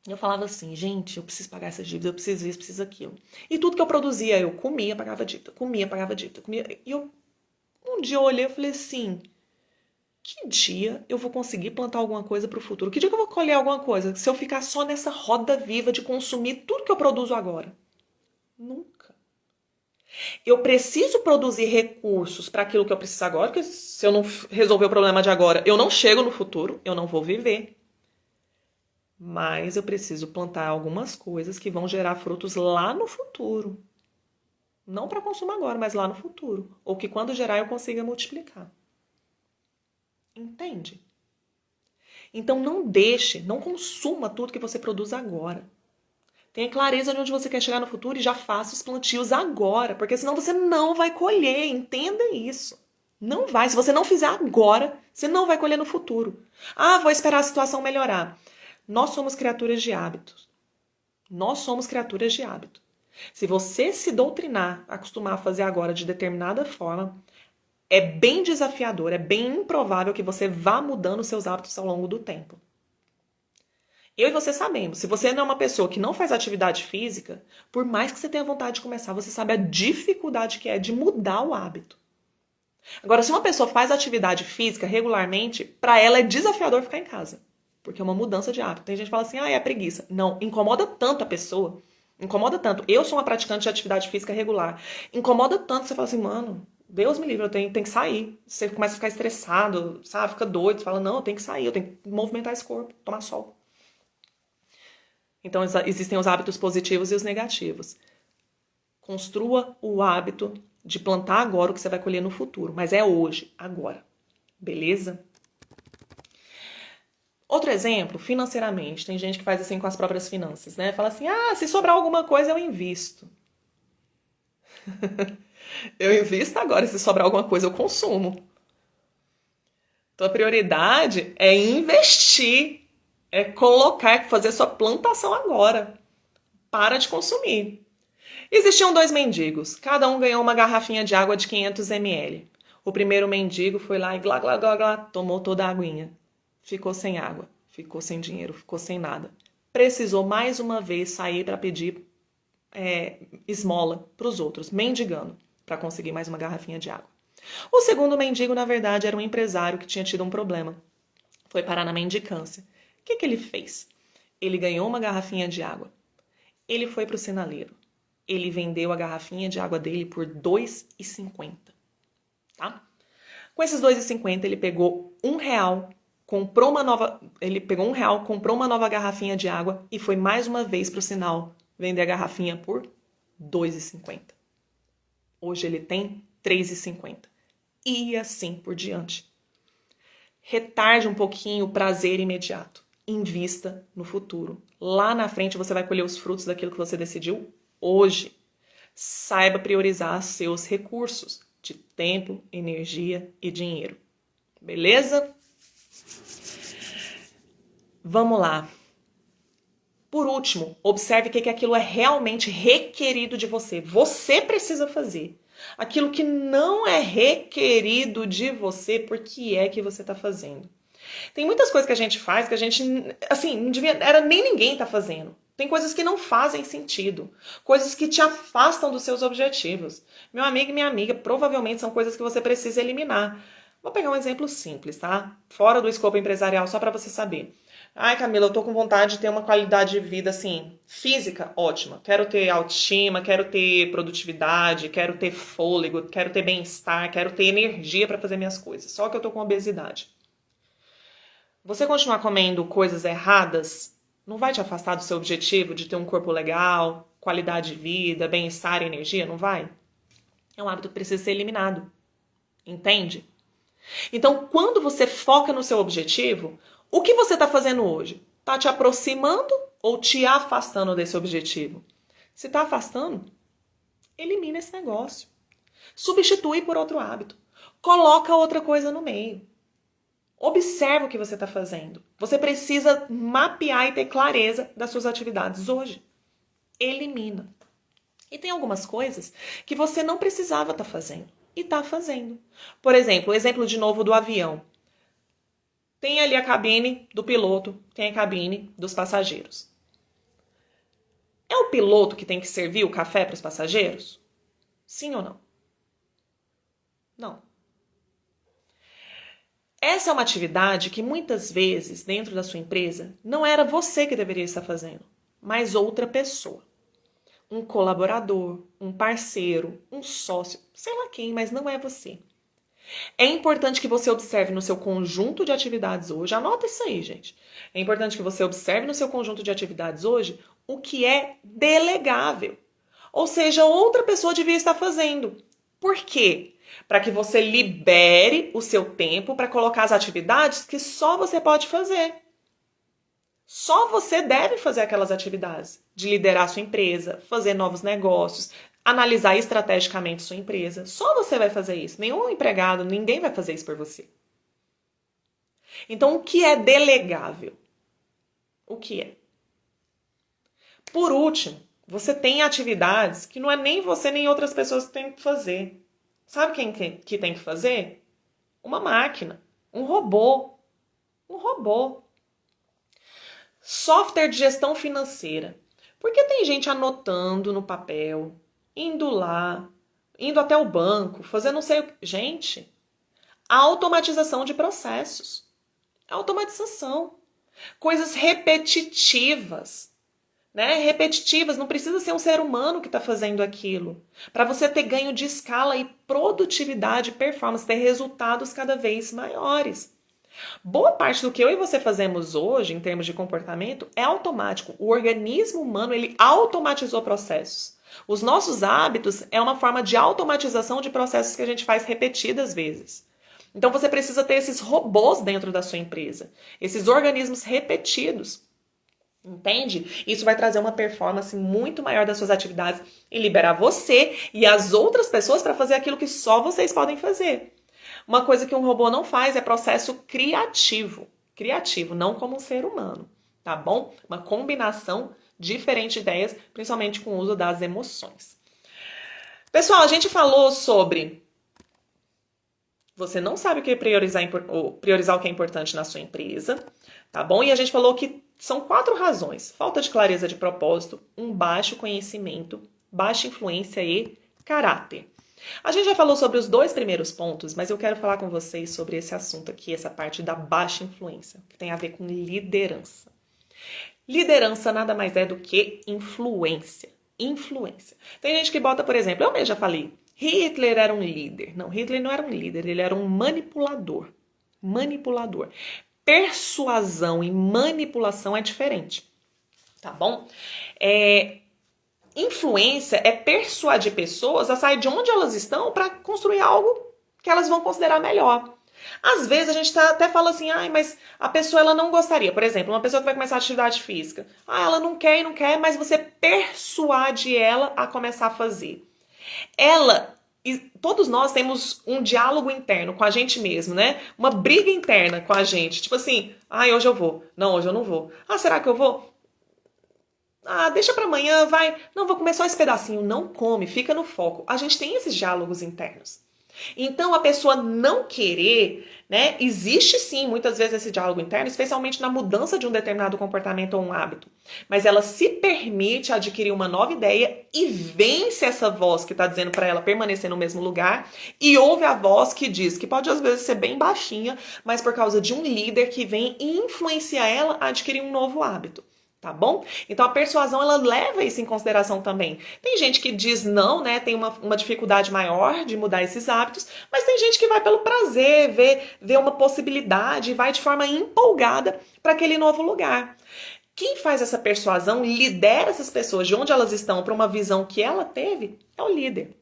Eu falava assim, gente, eu preciso pagar essa dívida, eu preciso isso, preciso aquilo. E tudo que eu produzia, eu comia, pagava dívida, comia, pagava dívida, comia. E um dia eu olhei e falei assim, que dia eu vou conseguir plantar alguma coisa para o futuro? Que dia que eu vou colher alguma coisa? Se eu ficar só nessa roda viva de consumir tudo que eu produzo agora? Nunca. Eu preciso produzir recursos para aquilo que eu preciso agora, porque se eu não resolver o problema de agora, eu não chego no futuro, eu não vou viver. Mas eu preciso plantar algumas coisas que vão gerar frutos lá no futuro. Não para consumo agora, mas lá no futuro. Ou que quando gerar eu consiga multiplicar. Entende? Então não consuma tudo que você produz agora. Tenha clareza de onde você quer chegar no futuro e já faça os plantios agora, porque senão você não vai colher, entenda isso. Não vai, se você não fizer agora, você não vai colher no futuro. Ah, vou esperar a situação melhorar. Nós somos criaturas de hábitos. Nós somos criaturas de hábito. Se você se doutrinar, acostumar a fazer agora de determinada forma, é bem desafiador, é bem improvável que você vá mudando seus hábitos ao longo do tempo. Eu e você sabemos, se você não é uma pessoa que não faz atividade física, por mais que você tenha vontade de começar, você sabe a dificuldade que é de mudar o hábito. Agora, se uma pessoa faz atividade física regularmente, para ela é desafiador ficar em casa. Porque é uma mudança de hábito. Tem gente que fala assim, é preguiça. Não, incomoda tanto a pessoa. Incomoda tanto. Eu sou uma praticante de atividade física regular. Incomoda tanto que você fala assim, mano, Deus me livre, eu tenho que sair. Você começa a ficar estressado, sabe? Fica doido. Você fala, não, eu tenho que sair, eu tenho que movimentar esse corpo, tomar sol. Então, existem os hábitos positivos e os negativos. Construa o hábito de plantar agora o que você vai colher no futuro. Mas é hoje, agora. Beleza? Outro exemplo, financeiramente. Tem gente que faz assim com as próprias finanças, né? Fala assim, se sobrar alguma coisa eu invisto. Eu invisto agora, se sobrar alguma coisa eu consumo. Tua prioridade é investir. É colocar, é fazer sua plantação agora. Para de consumir. Existiam 2 mendigos. Cada um ganhou uma garrafinha de água de 500 ml. O primeiro mendigo foi lá e glá, glá, glá, glá, tomou toda a aguinha. Ficou sem água, ficou sem dinheiro, ficou sem nada. Precisou mais uma vez sair para pedir esmola para os outros, mendigando, para conseguir mais uma garrafinha de água. O segundo mendigo, na verdade, era um empresário que tinha tido um problema. Foi parar na mendicância. O que ele fez? Ele ganhou uma garrafinha de água. Ele foi para o sinaleiro. Ele vendeu a garrafinha de água dele por R$ 2,50. Tá? Com esses R$ 2,50, ele pegou R$1, comprou uma nova. Ele pegou R$1, comprou uma nova garrafinha de água e foi mais uma vez para o sinal vender a garrafinha por R$ 2,50. Hoje ele tem R$ 3,50. E assim por diante. Retarde um pouquinho o prazer imediato. Invista no futuro. Lá na frente você vai colher os frutos daquilo que você decidiu hoje. Saiba priorizar seus recursos de tempo, energia e dinheiro. Beleza? Vamos lá. Por último, observe o que aquilo é realmente requerido de você. Você precisa fazer. Aquilo que não é requerido de você, por que é que você está fazendo? Tem muitas coisas que a gente faz que a gente, assim, não devia, era nem ninguém tá fazendo. Tem coisas que não fazem sentido. Coisas que te afastam dos seus objetivos. Meu amigo e minha amiga, provavelmente são coisas que você precisa eliminar. Vou pegar um exemplo simples, tá? Fora do escopo empresarial, só para você saber. Ai, Camila, eu tô com vontade de ter uma qualidade de vida, assim, física ótima. Quero ter autoestima, quero ter produtividade, quero ter fôlego, quero ter bem-estar, quero ter energia para fazer minhas coisas. Só que eu tô com obesidade. Você continuar comendo coisas erradas não vai te afastar do seu objetivo de ter um corpo legal, qualidade de vida, bem-estar e energia? Não vai? É um hábito que precisa ser eliminado. Entende? Então, quando você foca no seu objetivo, o que você está fazendo hoje? Está te aproximando ou te afastando desse objetivo? Se está afastando, elimina esse negócio. Substitui por outro hábito. Coloca outra coisa no meio. Observa o que você está fazendo. Você precisa mapear e ter clareza das suas atividades hoje. Elimina. E tem algumas coisas que você não precisava estar fazendo e está fazendo. Por exemplo, o exemplo de novo do avião. Tem ali a cabine do piloto, tem a cabine dos passageiros. É o piloto que tem que servir o café para os passageiros? Sim ou não? Não. Essa é uma atividade que muitas vezes, dentro da sua empresa, não era você que deveria estar fazendo, mas outra pessoa. Um colaborador, um parceiro, um sócio, sei lá quem, mas não é você. É importante que você observe no seu conjunto de atividades hoje, anota isso aí, gente. É importante que você observe no seu conjunto de atividades hoje o que é delegável. Ou seja, outra pessoa devia estar fazendo. Por quê? Para que você libere o seu tempo para colocar as atividades que só você pode fazer. Só você deve fazer aquelas atividades de liderar sua empresa, fazer novos negócios, analisar estrategicamente sua empresa. Só você vai fazer isso. Nenhum empregado, ninguém vai fazer isso por você. Então, o que é delegável? O que é? Por último, Você tem atividades que não é nem você nem outras pessoas que têm que fazer. Sabe quem que tem que fazer? Uma máquina, um robô. Um robô. Software de gestão financeira. Porque tem gente anotando no papel, indo lá, indo até o banco, fazendo não sei o que. Gente, automatização de processos. Automatização. Coisas repetitivas. Né? Repetitivas, não precisa ser um ser humano que está fazendo aquilo. Para você ter ganho de escala e produtividade, performance, ter resultados cada vez maiores. Boa parte do que eu e você fazemos hoje, em termos de comportamento, é automático. O organismo humano, ele automatizou processos. Os nossos hábitos é uma forma de automatização de processos que a gente faz repetidas vezes. Então você precisa ter esses robôs dentro da sua empresa, esses organismos repetidos. Entende? Isso vai trazer uma performance muito maior das suas atividades e liberar você e as outras pessoas para fazer aquilo que só vocês podem fazer. Uma coisa que um robô não faz é processo criativo. Criativo, não como um ser humano, tá bom? Uma combinação diferente de ideias, principalmente com o uso das emoções. Pessoal, a gente falou sobre você não sabe o que priorizar o que é importante na sua empresa, tá bom? E a gente falou que são 4 razões: falta de clareza de propósito, um baixo conhecimento, baixa influência e caráter. A gente já falou sobre os 2 primeiros pontos, mas eu quero falar com vocês sobre esse assunto aqui, essa parte da baixa influência, que tem a ver com liderança. Liderança nada mais é do que influência. Influência. Tem gente que bota, por exemplo, eu mesmo já falei, Hitler era um líder. Não, Hitler não era um líder, ele era um manipulador. Manipulador. Persuasão e manipulação é diferente, tá bom? Influência é persuadir pessoas a sair de onde elas estão para construir algo que elas vão considerar melhor. Às vezes a gente até fala assim, mas a pessoa ela não gostaria. Por exemplo, uma pessoa que vai começar a atividade física. Ela não quer e não quer, mas você persuade ela a começar a fazer. Todos nós temos um diálogo interno com a gente mesmo, né? Uma briga interna com a gente. Tipo assim, hoje eu vou. Não, hoje eu não vou. Será que eu vou? Deixa pra amanhã, vai. Não, vou comer só esse pedacinho. Não come, fica no foco. A gente tem esses diálogos internos. Então, a pessoa não querer, né? Existe sim, muitas vezes, esse diálogo interno, especialmente na mudança de um determinado comportamento ou um hábito. Mas ela se permite adquirir uma nova ideia e vence essa voz que está dizendo para ela permanecer no mesmo lugar e ouve a voz que diz, que pode às vezes ser bem baixinha, mas por causa de um líder que vem e influencia ela a adquirir um novo hábito. Tá bom? Então a persuasão ela leva isso em consideração também. Tem gente que diz não, né? Tem uma dificuldade maior de mudar esses hábitos, mas tem gente que vai pelo prazer, vê uma possibilidade e vai de forma empolgada para aquele novo lugar. Quem faz essa persuasão, lidera essas pessoas de onde elas estão para uma visão que ela teve, é o líder.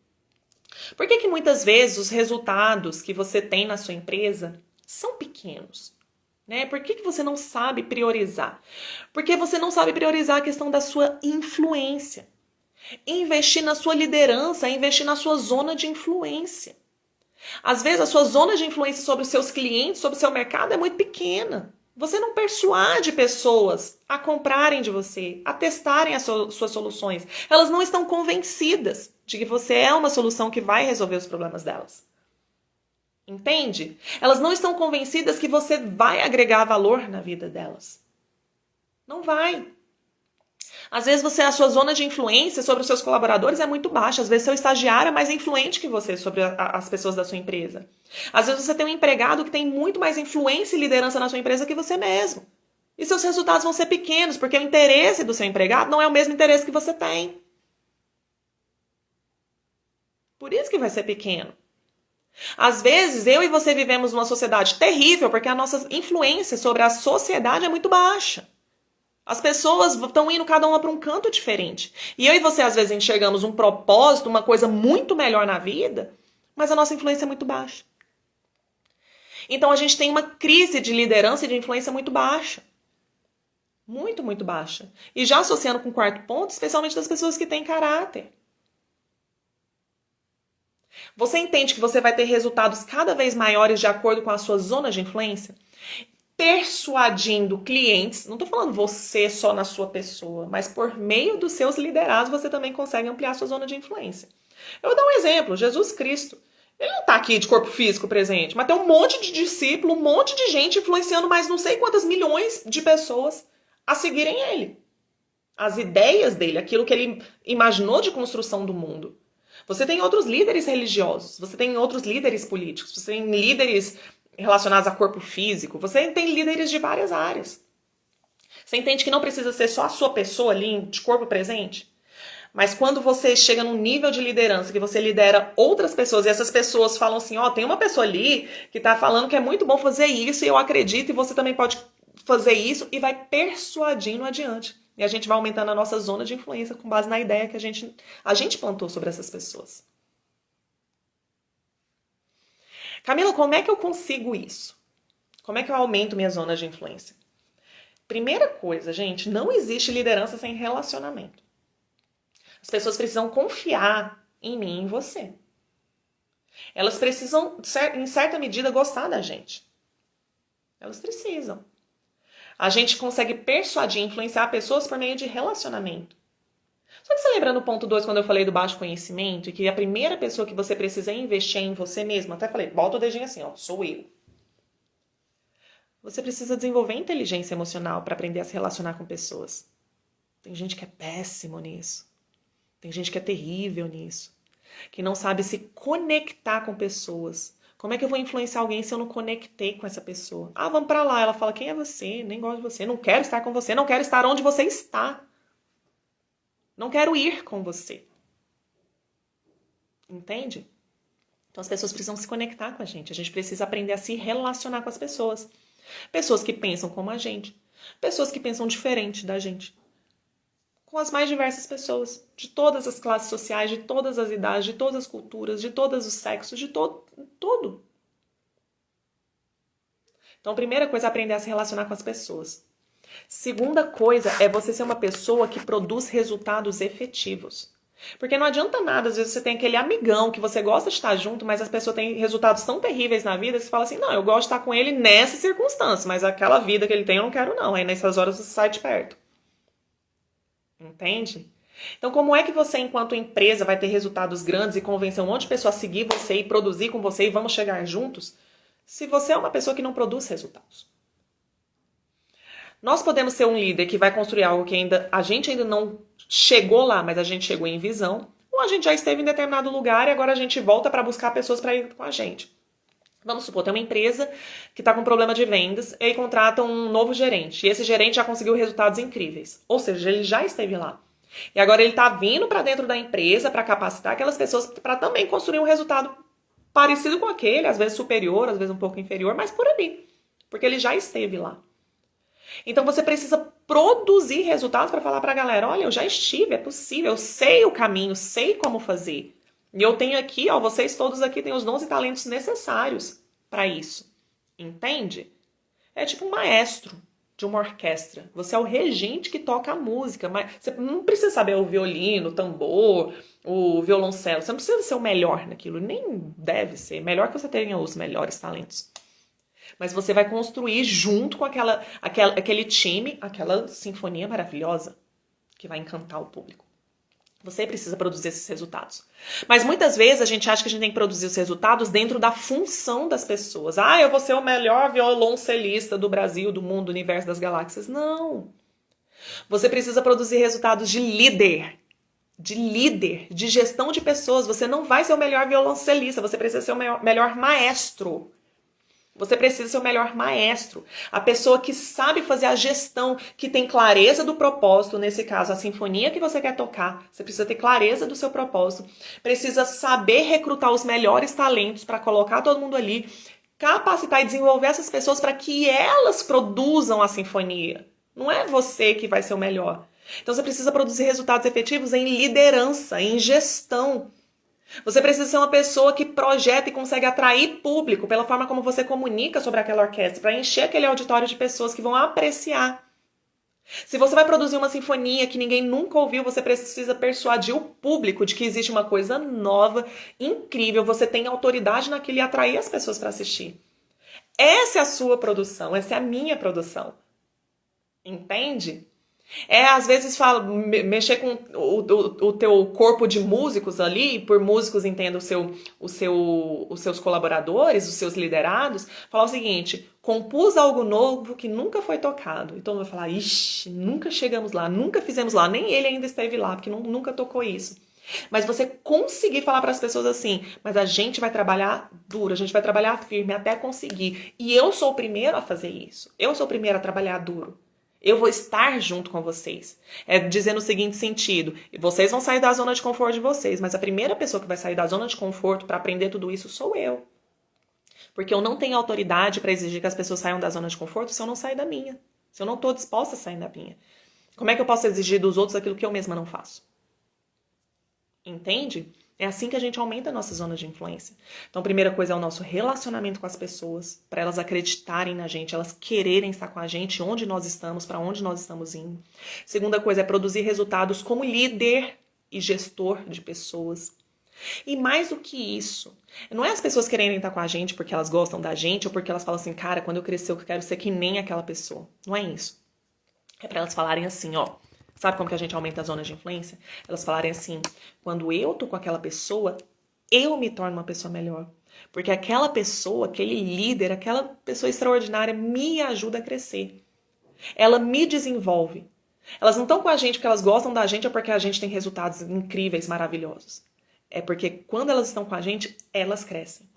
Por que muitas vezes os resultados que você tem na sua empresa são pequenos? Né? Por que você não sabe priorizar? Porque você não sabe priorizar a questão da sua influência. Investir na sua liderança, investir na sua zona de influência. Às vezes a sua zona de influência sobre os seus clientes, sobre o seu mercado é muito pequena. Você não persuade pessoas a comprarem de você, a testarem as suas soluções. Elas não estão convencidas de que você é uma solução que vai resolver os problemas delas. Entende? Elas não estão convencidas que você vai agregar valor na vida delas. Não vai. Às vezes a sua zona de influência sobre os seus colaboradores é muito baixa. Às vezes seu estagiário é mais influente que você sobre as pessoas da sua empresa. Às vezes você tem um empregado que tem muito mais influência e liderança na sua empresa que você mesmo. E seus resultados vão ser pequenos, porque o interesse do seu empregado não é o mesmo interesse que você tem. Por isso que vai ser pequeno. Às vezes, eu e você vivemos numa sociedade terrível porque a nossa influência sobre a sociedade é muito baixa. As pessoas estão indo cada uma para um canto diferente. E eu e você, às vezes, enxergamos um propósito, uma coisa muito melhor na vida, mas a nossa influência é muito baixa. Então, a gente tem uma crise de liderança e de influência muito baixa. Muito, muito baixa. E já associando com o 4º ponto, especialmente das pessoas que têm caráter. Você entende que você vai ter resultados cada vez maiores de acordo com a sua zona de influência? persuadindo clientes, não estou falando você só na sua pessoa, mas por meio dos seus liderados você também consegue ampliar sua zona de influência. Eu vou dar um exemplo, Jesus Cristo. Ele não está aqui de corpo físico presente, mas tem um monte de discípulo, um monte de gente influenciando mais não sei quantas milhões de pessoas a seguirem ele. As ideias dele, aquilo que ele imaginou de construção do mundo. Você tem outros líderes religiosos, você tem outros líderes políticos, você tem líderes relacionados a corpo físico, você tem líderes de várias áreas. Você entende que não precisa ser só a sua pessoa ali de corpo presente? Mas quando você chega num nível de liderança que você lidera outras pessoas e essas pessoas falam assim, ó, tem uma pessoa ali que tá falando que é muito bom fazer isso e eu acredito e você também pode fazer isso e vai persuadindo adiante. E a gente vai aumentando a nossa zona de influência com base na ideia que a gente plantou sobre essas pessoas. Camila, como é que eu consigo isso? Como é que eu aumento minha zona de influência? Primeira coisa, gente, não existe liderança sem relacionamento. As pessoas precisam confiar em mim e em você. Elas precisam, em certa medida, gostar da gente. Elas precisam. A gente consegue persuadir, influenciar pessoas por meio de relacionamento. Só que você lembra no ponto 2, quando eu falei do baixo conhecimento, e que a primeira pessoa que você precisa investir é em você mesmo? Até falei, bota o dedinho assim, ó, sou eu. Você precisa desenvolver inteligência emocional para aprender a se relacionar com pessoas. Tem gente que é péssimo nisso. Tem gente que é terrível nisso. Que não sabe se conectar com pessoas. Como é que eu vou influenciar alguém se eu não conectei com essa pessoa? Ah, vamos pra lá. Ela fala, quem é você? Nem gosto de você. Não quero estar com você. Não quero estar onde você está. Não quero ir com você. Entende? Então as pessoas precisam se conectar com a gente. A gente precisa aprender a se relacionar com as pessoas. Pessoas que pensam como a gente. Pessoas que pensam diferente da gente. Com as mais diversas pessoas. De todas as classes sociais, de todas as idades, de todas as culturas, de todos os sexos, de tudo. Então, a primeira coisa é aprender a se relacionar com as pessoas. Segunda coisa é você ser uma pessoa que produz resultados efetivos. Porque não adianta nada, às vezes você tem aquele amigão que você gosta de estar junto, mas as pessoas têm resultados tão terríveis na vida que você fala assim, não, eu gosto de estar com ele nessa circunstância, mas aquela vida que ele tem eu não quero não. Aí nessas horas você sai de perto. Entende? Então como é que você, enquanto empresa, vai ter resultados grandes e convencer um monte de pessoas a seguir você e produzir com você e vamos chegar juntos, se você é uma pessoa que não produz resultados? Nós podemos ser um líder que vai construir algo que a gente ainda não chegou lá, mas a gente chegou em visão, ou a gente já esteve em determinado lugar e agora a gente volta para buscar pessoas para ir com a gente. Vamos supor, tem uma empresa que está com problema de vendas e aí contrata um novo gerente. E esse gerente já conseguiu resultados incríveis. Ou seja, ele já esteve lá. E agora ele está vindo para dentro da empresa para capacitar aquelas pessoas para também construir um resultado parecido com aquele, às vezes superior, às vezes um pouco inferior, mas por ali. Porque ele já esteve lá. Então você precisa produzir resultados para falar para a galera, olha, eu já estive, é possível, eu sei o caminho, sei como fazer. E eu tenho aqui, ó, vocês todos aqui têm os dons e talentos necessários para isso. Entende? É tipo um maestro de uma orquestra. Você é o regente que toca a música, mas você não precisa saber o violino, o tambor, o violoncelo. Você não precisa ser o melhor naquilo, nem deve ser. Melhor que você tenha os melhores talentos. Mas você vai construir junto com aquele time, aquela sinfonia maravilhosa que vai encantar o público. Você precisa produzir esses resultados. Mas muitas vezes a gente acha que a gente tem que produzir os resultados dentro da função das pessoas. Ah, eu vou ser o melhor violoncelista do Brasil, do mundo, do universo, das galáxias. Não. Você precisa produzir resultados de líder, de gestão de pessoas. Você não vai ser o melhor violoncelista, você precisa ser o melhor maestro. Você precisa ser o melhor maestro, a pessoa que sabe fazer a gestão, que tem clareza do propósito, nesse caso, a sinfonia que você quer tocar, você precisa ter clareza do seu propósito, precisa saber recrutar os melhores talentos para colocar todo mundo ali, capacitar e desenvolver essas pessoas para que elas produzam a sinfonia. Não é você que vai ser o melhor. Então você precisa produzir resultados efetivos em liderança, em gestão. Você precisa ser uma pessoa que projeta e consegue atrair público pela forma como você comunica sobre aquela orquestra, para encher aquele auditório de pessoas que vão apreciar. Se você vai produzir uma sinfonia que ninguém nunca ouviu, você precisa persuadir o público de que existe uma coisa nova, incrível, você tem autoridade naquilo e atrair as pessoas para assistir. Essa é a sua produção, essa é a minha produção. Entende? Às vezes, mexer com o teu corpo de músicos ali, por músicos entendo os seus colaboradores, os seus liderados, falar o seguinte: compus algo novo que nunca foi tocado. Então vai falar: ixi, nunca chegamos lá, nunca fizemos lá, nem ele ainda esteve lá, porque nunca tocou isso. Mas você conseguir falar para as pessoas assim: mas a gente vai trabalhar duro, a gente vai trabalhar firme até conseguir. E eu sou o primeiro a fazer isso. Eu sou o primeiro a trabalhar duro. Eu vou estar junto com vocês. Dizendo o seguinte sentido: vocês vão sair da zona de conforto de vocês, mas a primeira pessoa que vai sair da zona de conforto para aprender tudo isso sou eu. Porque eu não tenho autoridade para exigir que as pessoas saiam da zona de conforto se eu não sair da minha. Se eu não estou disposta a sair da minha. Como é que eu posso exigir dos outros aquilo que eu mesma não faço? Entende? É assim que a gente aumenta a nossa zona de influência. Então, a primeira coisa é o nosso relacionamento com as pessoas, para elas acreditarem na gente, elas quererem estar com a gente, onde nós estamos, para onde nós estamos indo. Segunda coisa é produzir resultados como líder e gestor de pessoas. E mais do que isso, não é as pessoas quererem estar com a gente porque elas gostam da gente ou porque elas falam assim: cara, quando eu crescer eu quero ser que nem aquela pessoa. Não é isso. É para elas falarem assim, ó. Sabe como que a gente aumenta a zona de influência? Elas falarem assim: quando eu tô com aquela pessoa, eu me torno uma pessoa melhor. Porque aquela pessoa, aquele líder, aquela pessoa extraordinária me ajuda a crescer. Ela me desenvolve. Elas não estão com a gente porque elas gostam da gente ou porque a gente tem resultados incríveis, maravilhosos. É porque quando elas estão com a gente, elas crescem.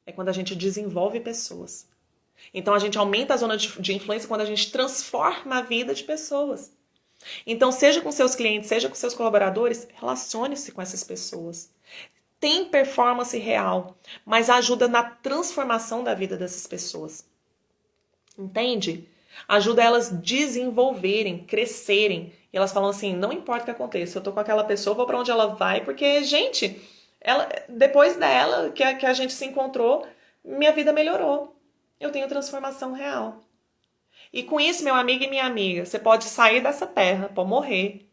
É quando a gente desenvolve pessoas. Então a gente aumenta a zona de influência quando a gente transforma a vida de pessoas. Então, seja com seus clientes, seja com seus colaboradores, relacione-se com essas pessoas. Tem performance real, mas ajuda na transformação da vida dessas pessoas. Entende? Ajuda elas desenvolverem, crescerem. E elas falam assim: não importa o que aconteça, eu tô com aquela pessoa, vou pra onde ela vai, porque, gente, depois dela, que a gente se encontrou, minha vida melhorou. Eu tenho transformação real. E com isso, meu amigo e minha amiga, você pode sair dessa terra, pode morrer.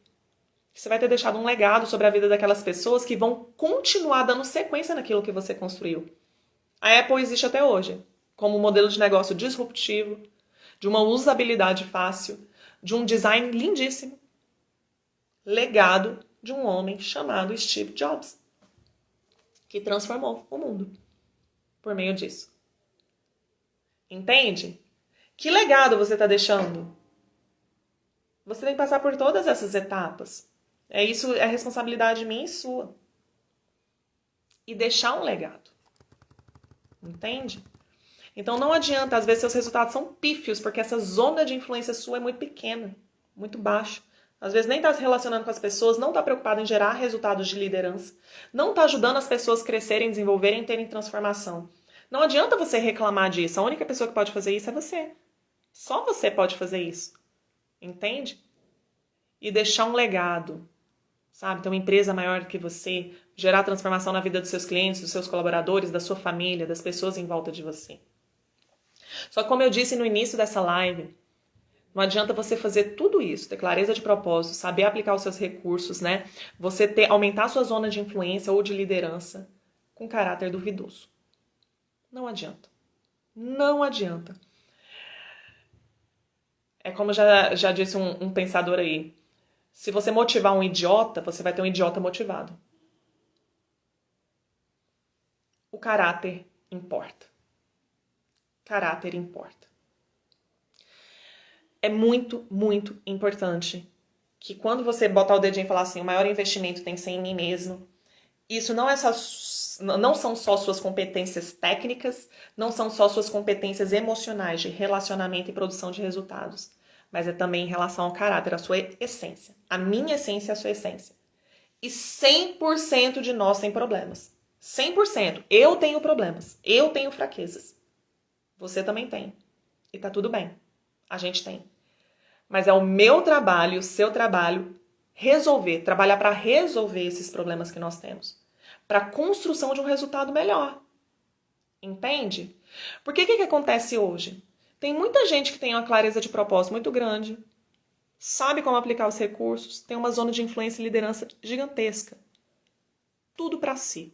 Você vai ter deixado um legado sobre a vida daquelas pessoas que vão continuar dando sequência naquilo que você construiu. A Apple existe até hoje, como um modelo de negócio disruptivo, de uma usabilidade fácil, de um design lindíssimo. Legado de um homem chamado Steve Jobs, que transformou o mundo por meio disso. Entende? Que legado você está deixando? Você tem que passar por todas essas etapas. Isso é responsabilidade minha e sua. E deixar um legado. Entende? Então não adianta, às vezes seus resultados são pífios, porque essa zona de influência sua é muito pequena, muito baixa. Às vezes nem está se relacionando com as pessoas, não está preocupado em gerar resultados de liderança, não está ajudando as pessoas a crescerem, desenvolverem, terem transformação. Não adianta você reclamar disso, a única pessoa que pode fazer isso é você. Só você pode fazer isso. Entende? E deixar um legado, sabe? Ter uma empresa maior que você, gerar transformação na vida dos seus clientes, dos seus colaboradores, da sua família, das pessoas em volta de você. Só que como eu disse no início dessa live, não adianta você fazer tudo isso, ter clareza de propósito, saber aplicar os seus recursos, né? Você aumentar a sua zona de influência ou de liderança com caráter duvidoso. Não adianta. Não adianta. É como já disse um pensador aí. Se você motivar um idiota, você vai ter um idiota motivado. O caráter importa. Caráter importa. É muito, muito importante que quando você botar o dedinho e falar assim: o maior investimento tem que ser em mim mesmo. Isso não são só suas competências técnicas, não são só suas competências emocionais de relacionamento e produção de resultados, mas é também em relação ao caráter, a sua essência. A minha essência é a sua essência. E 100% de nós tem problemas. 100%. Eu tenho problemas. Eu tenho fraquezas. Você também tem. E tá tudo bem. A gente tem. Mas é o meu trabalho, o seu trabalho, trabalhar para resolver esses problemas que nós temos. Para a construção de um resultado melhor. Entende? Porque o que acontece hoje? Tem muita gente que tem uma clareza de propósito muito grande, sabe como aplicar os recursos, tem uma zona de influência e liderança gigantesca. Tudo para si.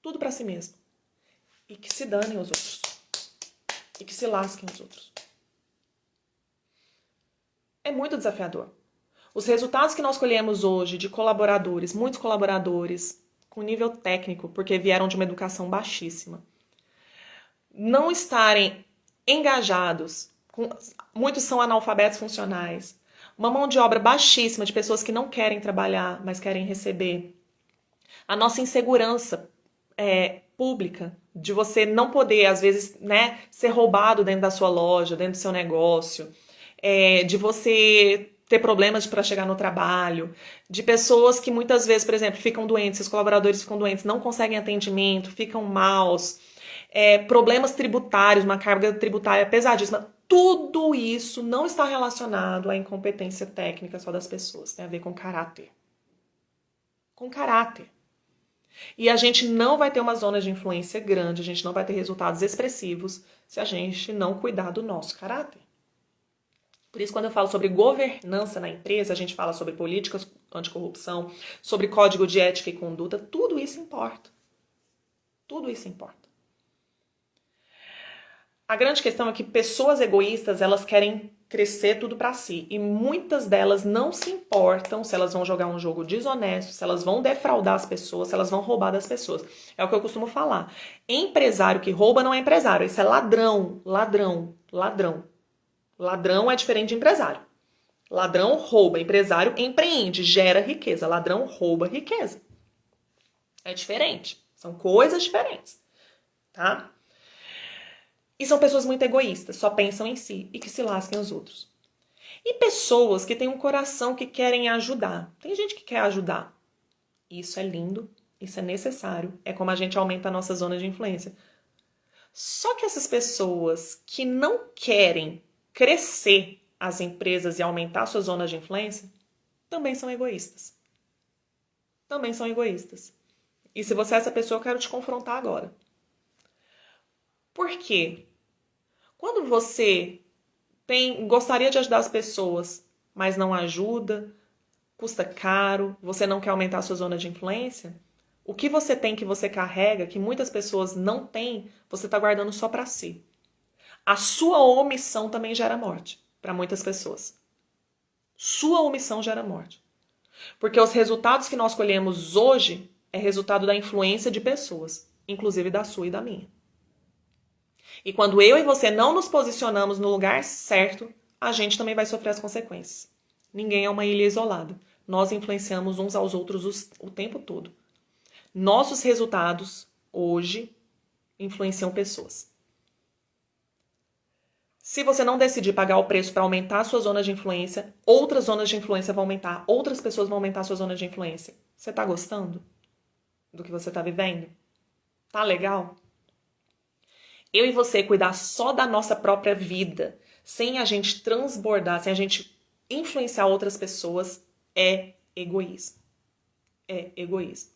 Tudo para si mesmo. E que se danem os outros. e que se lasquem os outros. É muito desafiador. Os resultados que nós colhemos hoje de colaboradores, muitos colaboradores, com nível técnico, porque vieram de uma educação baixíssima, não estarem engajados, muitos são analfabetos funcionais, uma mão de obra baixíssima de pessoas que não querem trabalhar, mas querem receber. A nossa insegurança pública, de você não poder, às vezes, né, ser roubado dentro da sua loja, dentro do seu negócio, de você ter problemas para chegar no trabalho, de pessoas que muitas vezes, por exemplo, ficam doentes, seus colaboradores ficam doentes, não conseguem atendimento, ficam maus, problemas tributários, uma carga tributária pesadíssima. Tudo isso não está relacionado à incompetência técnica só das pessoas, tem a ver com caráter. Com caráter. E a gente não vai ter uma zona de influência grande, a gente não vai ter resultados expressivos se a gente não cuidar do nosso caráter. Por isso, quando eu falo sobre governança na empresa, a gente fala sobre políticas anticorrupção, sobre código de ética e conduta, tudo isso importa. Tudo isso importa. A grande questão é que pessoas egoístas, elas querem crescer tudo para si. E muitas delas não se importam se elas vão jogar um jogo desonesto, se elas vão defraudar as pessoas, se elas vão roubar das pessoas. É o que eu costumo falar. Empresário que rouba não é empresário, isso é ladrão, ladrão, ladrão. Ladrão é diferente de empresário. Ladrão rouba, empresário empreende, gera riqueza. Ladrão rouba riqueza. É diferente. São coisas diferentes, tá? E são pessoas muito egoístas, só pensam em si e que se lasquem os outros. E pessoas que têm um coração que querem ajudar. Tem gente que quer ajudar. Isso é lindo, isso é necessário. É como a gente aumenta a nossa zona de influência. Só que essas pessoas que não querem crescer as empresas e aumentar a sua zona de influência, também são egoístas. Também são egoístas. E se você é essa pessoa, eu quero te confrontar agora. Por quê? Quando você gostaria de ajudar as pessoas, mas não ajuda, custa caro, você não quer aumentar a sua zona de influência, o que você tem que você carrega, que muitas pessoas não têm, você está guardando só para si. A sua omissão também gera morte para muitas pessoas. Sua omissão gera morte. Porque os resultados que nós colhemos hoje é resultado da influência de pessoas, inclusive da sua e da minha. E quando eu e você não nos posicionamos no lugar certo, a gente também vai sofrer as consequências. Ninguém é uma ilha isolada. Nós influenciamos uns aos outros o tempo todo. Nossos resultados, hoje, influenciam pessoas. Se você não decidir pagar o preço para aumentar a sua zona de influência, outras zonas de influência vão aumentar, outras pessoas vão aumentar a sua zona de influência. Você está gostando do que você está vivendo? Tá legal? Eu e você cuidar só da nossa própria vida, sem a gente transbordar, sem a gente influenciar outras pessoas, é egoísmo. É egoísmo.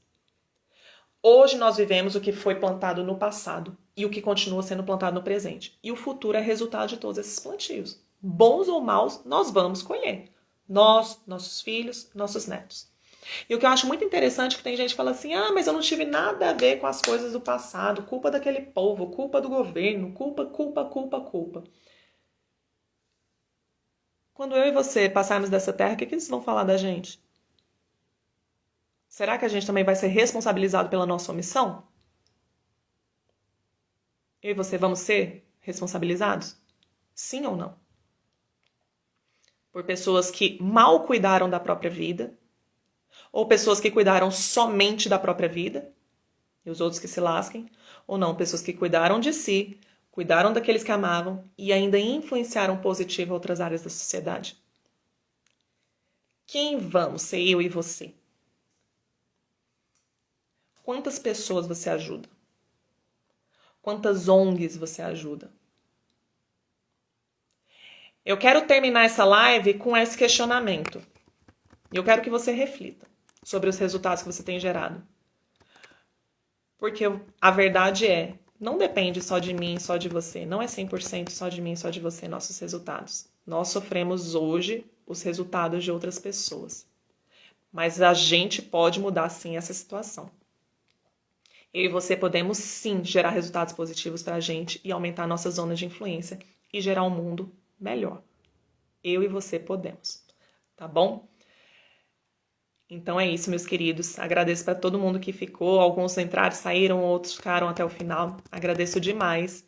Hoje nós vivemos o que foi plantado no passado e o que continua sendo plantado no presente. E o futuro é resultado de todos esses plantios. Bons ou maus, nós vamos colher. Nós, nossos filhos, nossos netos. E o que eu acho muito interessante é que tem gente que fala assim, mas eu não tive nada a ver com as coisas do passado, culpa daquele povo, culpa do governo, culpa. Quando eu e você passarmos dessa terra, o que eles vão falar da gente? Será que a gente também vai ser responsabilizado pela nossa omissão? Eu e você vamos ser responsabilizados? Sim ou não? Por pessoas que mal cuidaram da própria vida, ou pessoas que cuidaram somente da própria vida, e os outros que se lasquem, ou não, pessoas que cuidaram de si, cuidaram daqueles que amavam e ainda influenciaram positivo outras áreas da sociedade. Quem vamos ser eu e você? Quantas pessoas você ajuda? Quantas ONGs você ajuda? Eu quero terminar essa live com esse questionamento. E eu quero que você reflita sobre os resultados que você tem gerado. Porque a verdade não depende só de mim, só de você. Não é 100% só de mim, só de você, nossos resultados. Nós sofremos hoje os resultados de outras pessoas. Mas a gente pode mudar sim essa situação. Eu e você podemos sim gerar resultados positivos pra gente e aumentar a nossa zona de influência e gerar um mundo melhor. Eu e você podemos, tá bom? Então é isso, meus queridos. Agradeço para todo mundo que ficou. Alguns entraram, saíram, outros ficaram até o final. Agradeço demais.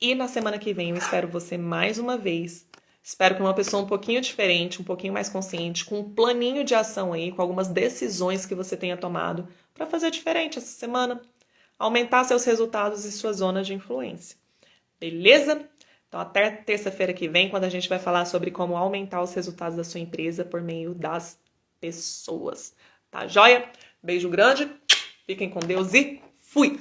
E na semana que vem eu espero você mais uma vez. Espero que uma pessoa um pouquinho diferente, um pouquinho mais consciente, com um planinho de ação aí, com algumas decisões que você tenha tomado para fazer diferente essa semana. Aumentar seus resultados e sua zona de influência. Beleza? Então até terça-feira que vem, quando a gente vai falar sobre como aumentar os resultados da sua empresa por meio das pessoas. Tá joia? Beijo grande, fiquem com Deus e fui!